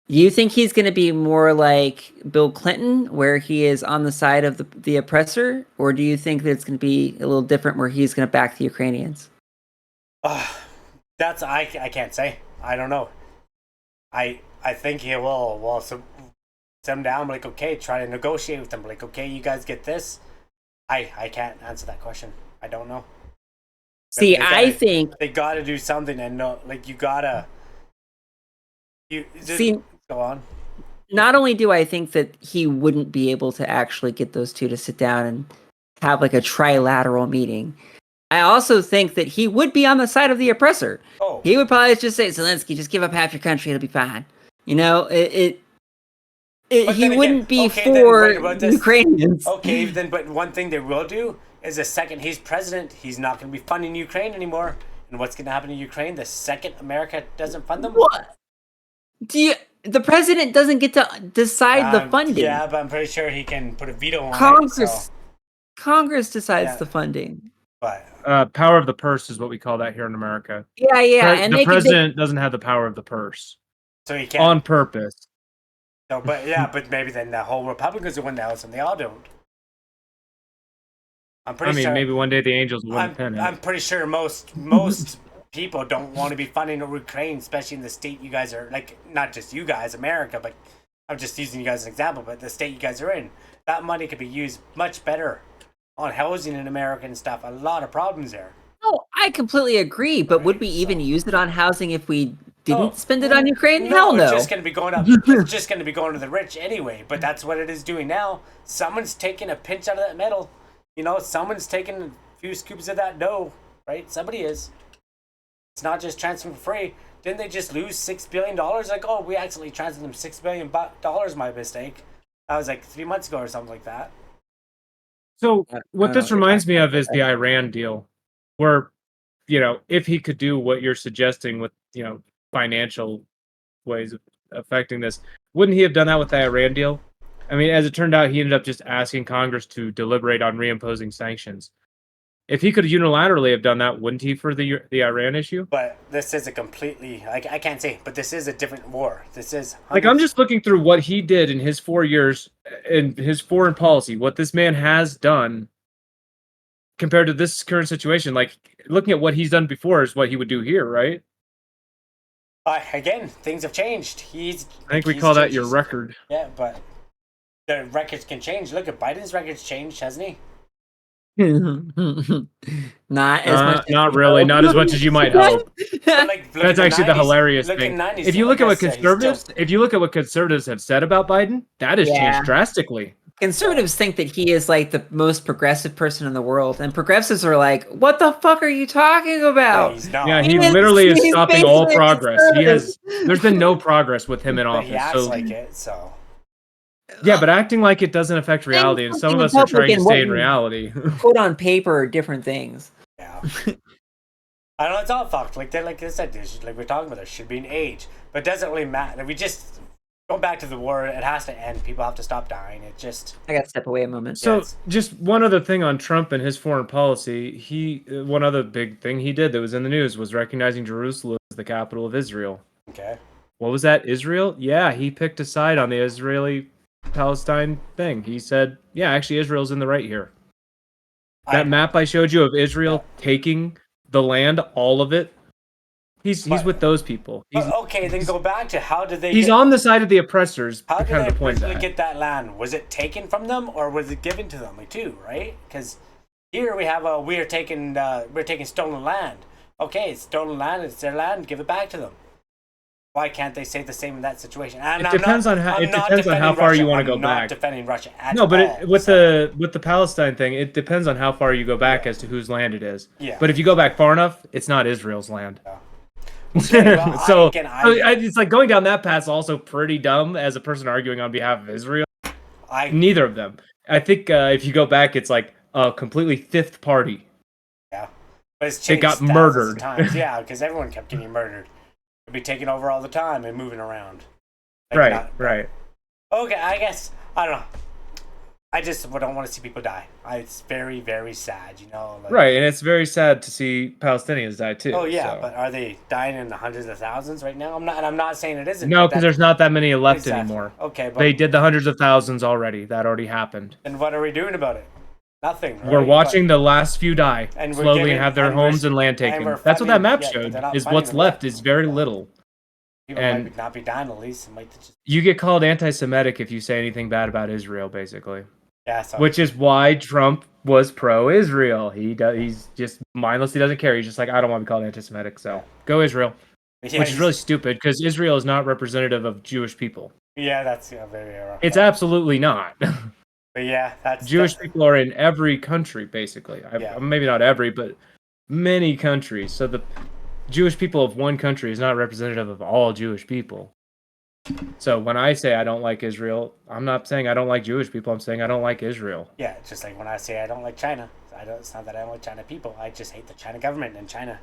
Do you think he's going to be more like Bill Clinton, where he is on the side of the oppressor, or do you think that it's going to be a little different, where he's going to back the Ukrainians? That's I can't say. I don't know. I think he will sit them down, like, okay, try to negotiate with them, like, okay, you guys get this. I can't answer that question. I don't know. See, They gotta- I think they got to do something, and no, like, you gotta. You just, See- go on. not only do I think that he wouldn't be able to actually get those two to sit down and have like a trilateral meeting, I also think that he would be on the side of the oppressor. Oh, He would probably just say, "Zelensky, just give up half your country; it'll be fine." You know, But he then again, wouldn't be okay, then for wait about this. Ukrainians. okay, then. But one thing they will do is the second he's president, he's not going to be funding Ukraine anymore. And what's going to happen to Ukraine the second America doesn't fund them? What? The president doesn't get to decide the funding. Yeah, but I'm pretty sure he can put a veto on Congress, it. So, Congress decides Yeah. the funding. but Power of the purse is what we call that here in America. Yeah, and The they president doesn't have the power of the purse so he can't. on purpose. So, but yeah, but maybe then the whole Republicans will win the House and they all don't. I'm I pretty mean, sure. maybe one day the Angels will win the pennant. I'm pretty sure most people don't want to be funding Ukraine, especially in the state you guys are, like, not just you guys, America, but I'm just using you guys as an example, but the state you guys are in. That money could be used much better on housing in America and stuff. A lot of problems there. Oh, I completely agree. But would we Right, even so- use it on housing if we didn't Oh, spend it on Ukraine? No, Hell no. it's just going to be going up. It's just going to be going to the rich anyway. But that's what it is doing now. Someone's taking a pinch out of that metal. You know, someone's taking a few scoops of that dough, right? Somebody is. It's not just transferring for free. Didn't they just lose $6 billion? Like, oh, we accidentally transferred them $6 billion. My mistake. That was like 3 months ago or something like that. So I what don't this know. reminds me of is the Iran deal, where, if he could do what you're suggesting with, financial ways of affecting this, wouldn't he have done that with the Iran deal? I mean, as it turned out, he ended up just asking Congress to deliberate on reimposing sanctions. If he could unilaterally have done that, wouldn't he for the Iran issue? But this is a completely, I can't say, but this is a different war. This is Like, I'm just looking through what he did in his 4 years in his foreign policy, what this man has done compared to this current situation. Like, looking at what he's done before is what he would do here, right? Again, things have changed. I think we call that your record. Yeah, but the records can change. Look at Biden's records changed, hasn't he? Not as much. Not really. Not as much as you might hope. Like, That's actually the hilarious look thing. at 90s, If you look at what I guess, conservatives have said about Biden, that has changed drastically. Conservatives think that he is like the most progressive person in the world, and progressives are like, "What the fuck are you talking about?" he's not. Yeah, he He's- literally is he's stopping all basically progress. There's been no progress with him in But he office. acts So like it, so. yeah, but acting like it doesn't affect reality, and some of us are trying to stay in reality. Put on paper are different things. Yeah. I know it's all fucked. Like I said, like we're talking about, there should be an age, but it doesn't really matter. We just go back to the war. It has to end. People have to stop dying. It just. I got to step away a moment. So Yes. just one other thing on Trump and his foreign policy. One other big thing he did that was in the news was recognizing Jerusalem as the capital of Israel. Okay. What was that? Israel? Yeah, he picked a side on the Israeli-Palestine thing. He said, yeah, actually Israel's in the right here. That map I showed you of Israel taking the land, all of it, he's with those people. Okay, then go back to how did they? He's on the side of the oppressors. How did kind they of the point originally get that land? Was it taken from them or was it given to them? Like too, right? Because here we have we're taking stolen land. Okay, it's stolen land. It's their land. Give it back to them. Why can't they say the same in that situation? And it depends on how far you want to go back. I'm not defending Russia at No, but all, with the Palestine thing, it depends on how far you go back as to whose land it is. Yeah. But if you go back far enough, it's not Israel's land. Yeah. Okay, well, So I it's like going down that path's also pretty dumb as a person arguing on behalf of Israel. Neither of them. I think if you go back, it's like a completely fifth party. Yeah, but it's it got murdered. Times. Yeah, because everyone kept getting murdered. It'd be taken over all the time and moving around. Like Right. Okay, I guess I don't know. I just don't want to see people die. It's very, very sad, you know. Like, right, and it's very sad to see Palestinians die too. Oh yeah, so. but are they dying in the hundreds of thousands right now? I'm not saying it isn't. No, because there's not that many left exactly. anymore. Okay, but they did the hundreds of thousands already. That already happened. And what are we doing about it? Nothing. Right? We're watching the last few die and slowly and have their homes and land taken. That's what that map showed. Is what's left is very little. People might not be dying at least. It might just... You get called anti-Semitic if you say anything bad about Israel, basically. Yeah, so... Which is why Trump was pro-Israel. He's just mindless. He doesn't care. He's just like, I don't want to be called anti-Semitic, so go Israel. Yeah, which is really stupid because Israel is not representative of Jewish people. Yeah, that's very wrong. It's absolutely not. But yeah, Jewish people are in every country, basically. Maybe not every, but many countries. So the Jewish people of one country is not representative of all Jewish people. So when I say I don't like Israel, I'm not saying I don't like Jewish people. I'm saying I don't like Israel. Yeah, it's just like when I say I don't like China. It's not that I don't like China people. I just hate the China government and China,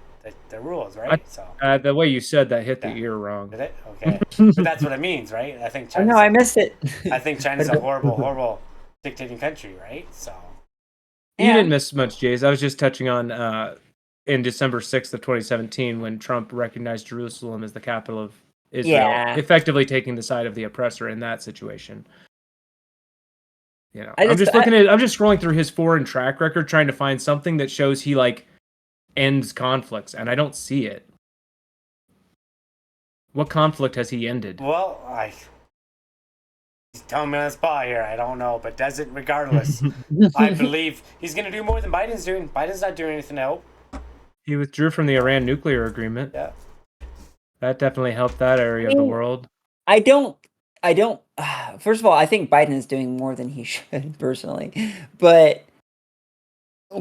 the rules, right? The way you said that hit the ear wrong. Did it? Okay. But that's what it means, right? I think China. No, I missed it. I think China's a horrible, horrible dictating country, right? So. You didn't miss much, Jays. I was just touching on in December 6th of 2017 when Trump recognized Jerusalem as the capital of Israel, effectively taking the side of the oppressor in that situation. You know, I'm just scrolling through his foreign track record trying to find something that shows he like ends conflicts, and I don't see it. What conflict has he ended? Well, he's telling me on the spot here. I don't know, but does it regardless. I believe he's going to do more than Biden's doing. Biden's not doing anything to help. He withdrew from the Iran nuclear agreement. Yeah. That definitely helped that area of the world. I don't. First of all, I think Biden is doing more than he should, personally. But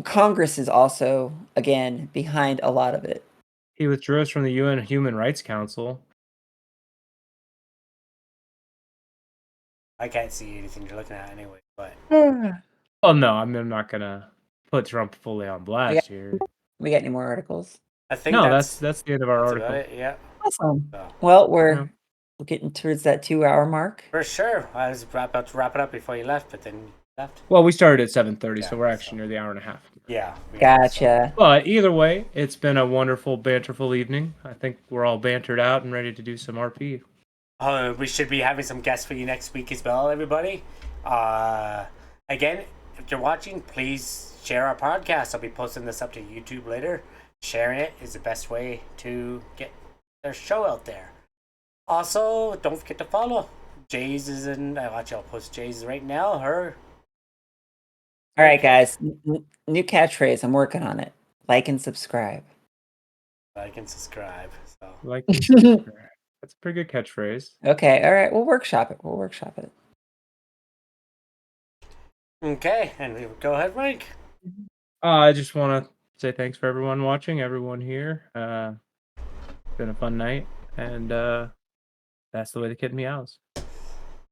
Congress is also, again, behind a lot of it. He withdrew us from the UN Human Rights Council. I can't see anything you're looking at anyway, but... Oh, no, I'm not going to put Trump fully on blast here. We got any more articles? I think that's the end of our article. Yeah. Awesome. Well, we're getting towards that 2-hour mark. For sure. I was about to wrap it up before you left, but then left. Well, we started at 7:30, so Yeah, we're actually near the hour and a half. Yeah. we are, so- Gotcha. But either way, it's been a wonderful, banterful evening. I think we're all bantered out and ready to do some RP. We should be having some guests for you next week as well, everybody. Again, if you're watching, please share our podcast. I'll be posting this up to YouTube later. Sharing it is the best way to get their show out there. Also, don't forget to follow. Jay's is in. Actually, I'll post Jay's right now. Her. All right, guys. New catchphrase. I'm working on it. Like and subscribe. Like and subscribe. So. Like, that's a pretty good catchphrase. Okay. All right. We'll workshop it. Okay, and we go ahead, Mike. I just want to say thanks for everyone watching, everyone here. Been a fun night, and that's the way the kid meows.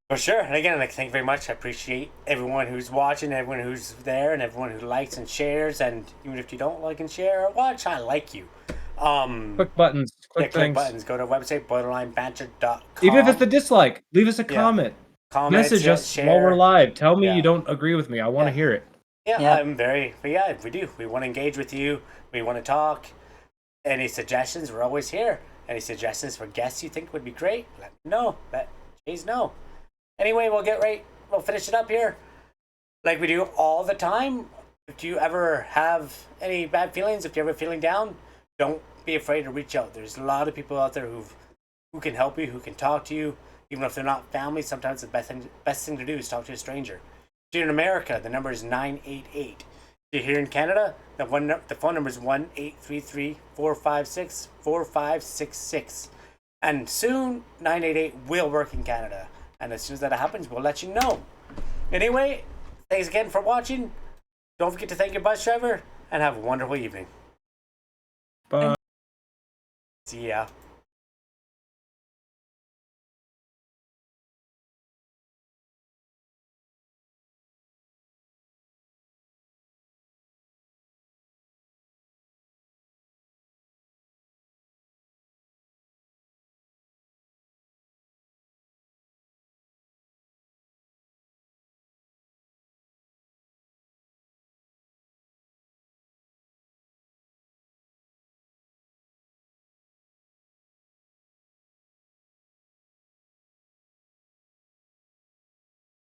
For sure. And again, thank you very much. I appreciate everyone who's watching, everyone who's there, and everyone who likes and shares. And even if you don't like and share or watch, I like you. Click buttons, click click things. buttons. Go to our website, borderlinebanter.com. Even if it's a dislike, leave us a comment. Comments, Message us share. while we're live. Tell me Yeah. you don't agree with me. I want to hear it. Yeah, Yep. we do. We want to engage with you. We want to talk. Any suggestions? We're always here. Any suggestions for guests you think would be great? Let me know. Let Jays know. Anyway, we'll finish it up here. Like we do all the time. If you ever have any bad feelings, if you're ever feeling down, don't be afraid to reach out. There's a lot of people out there who can help you, who can talk to you. Even if they're not family, sometimes the best thing to do is talk to a stranger. If you're in America, the number is 988. If you're here in Canada, the phone number is 1-833-456-4566. And soon, 988 will work in Canada. And as soon as that happens, we'll let you know. Anyway, thanks again for watching. Don't forget to thank your bus driver, and have a wonderful evening. Bye. See ya.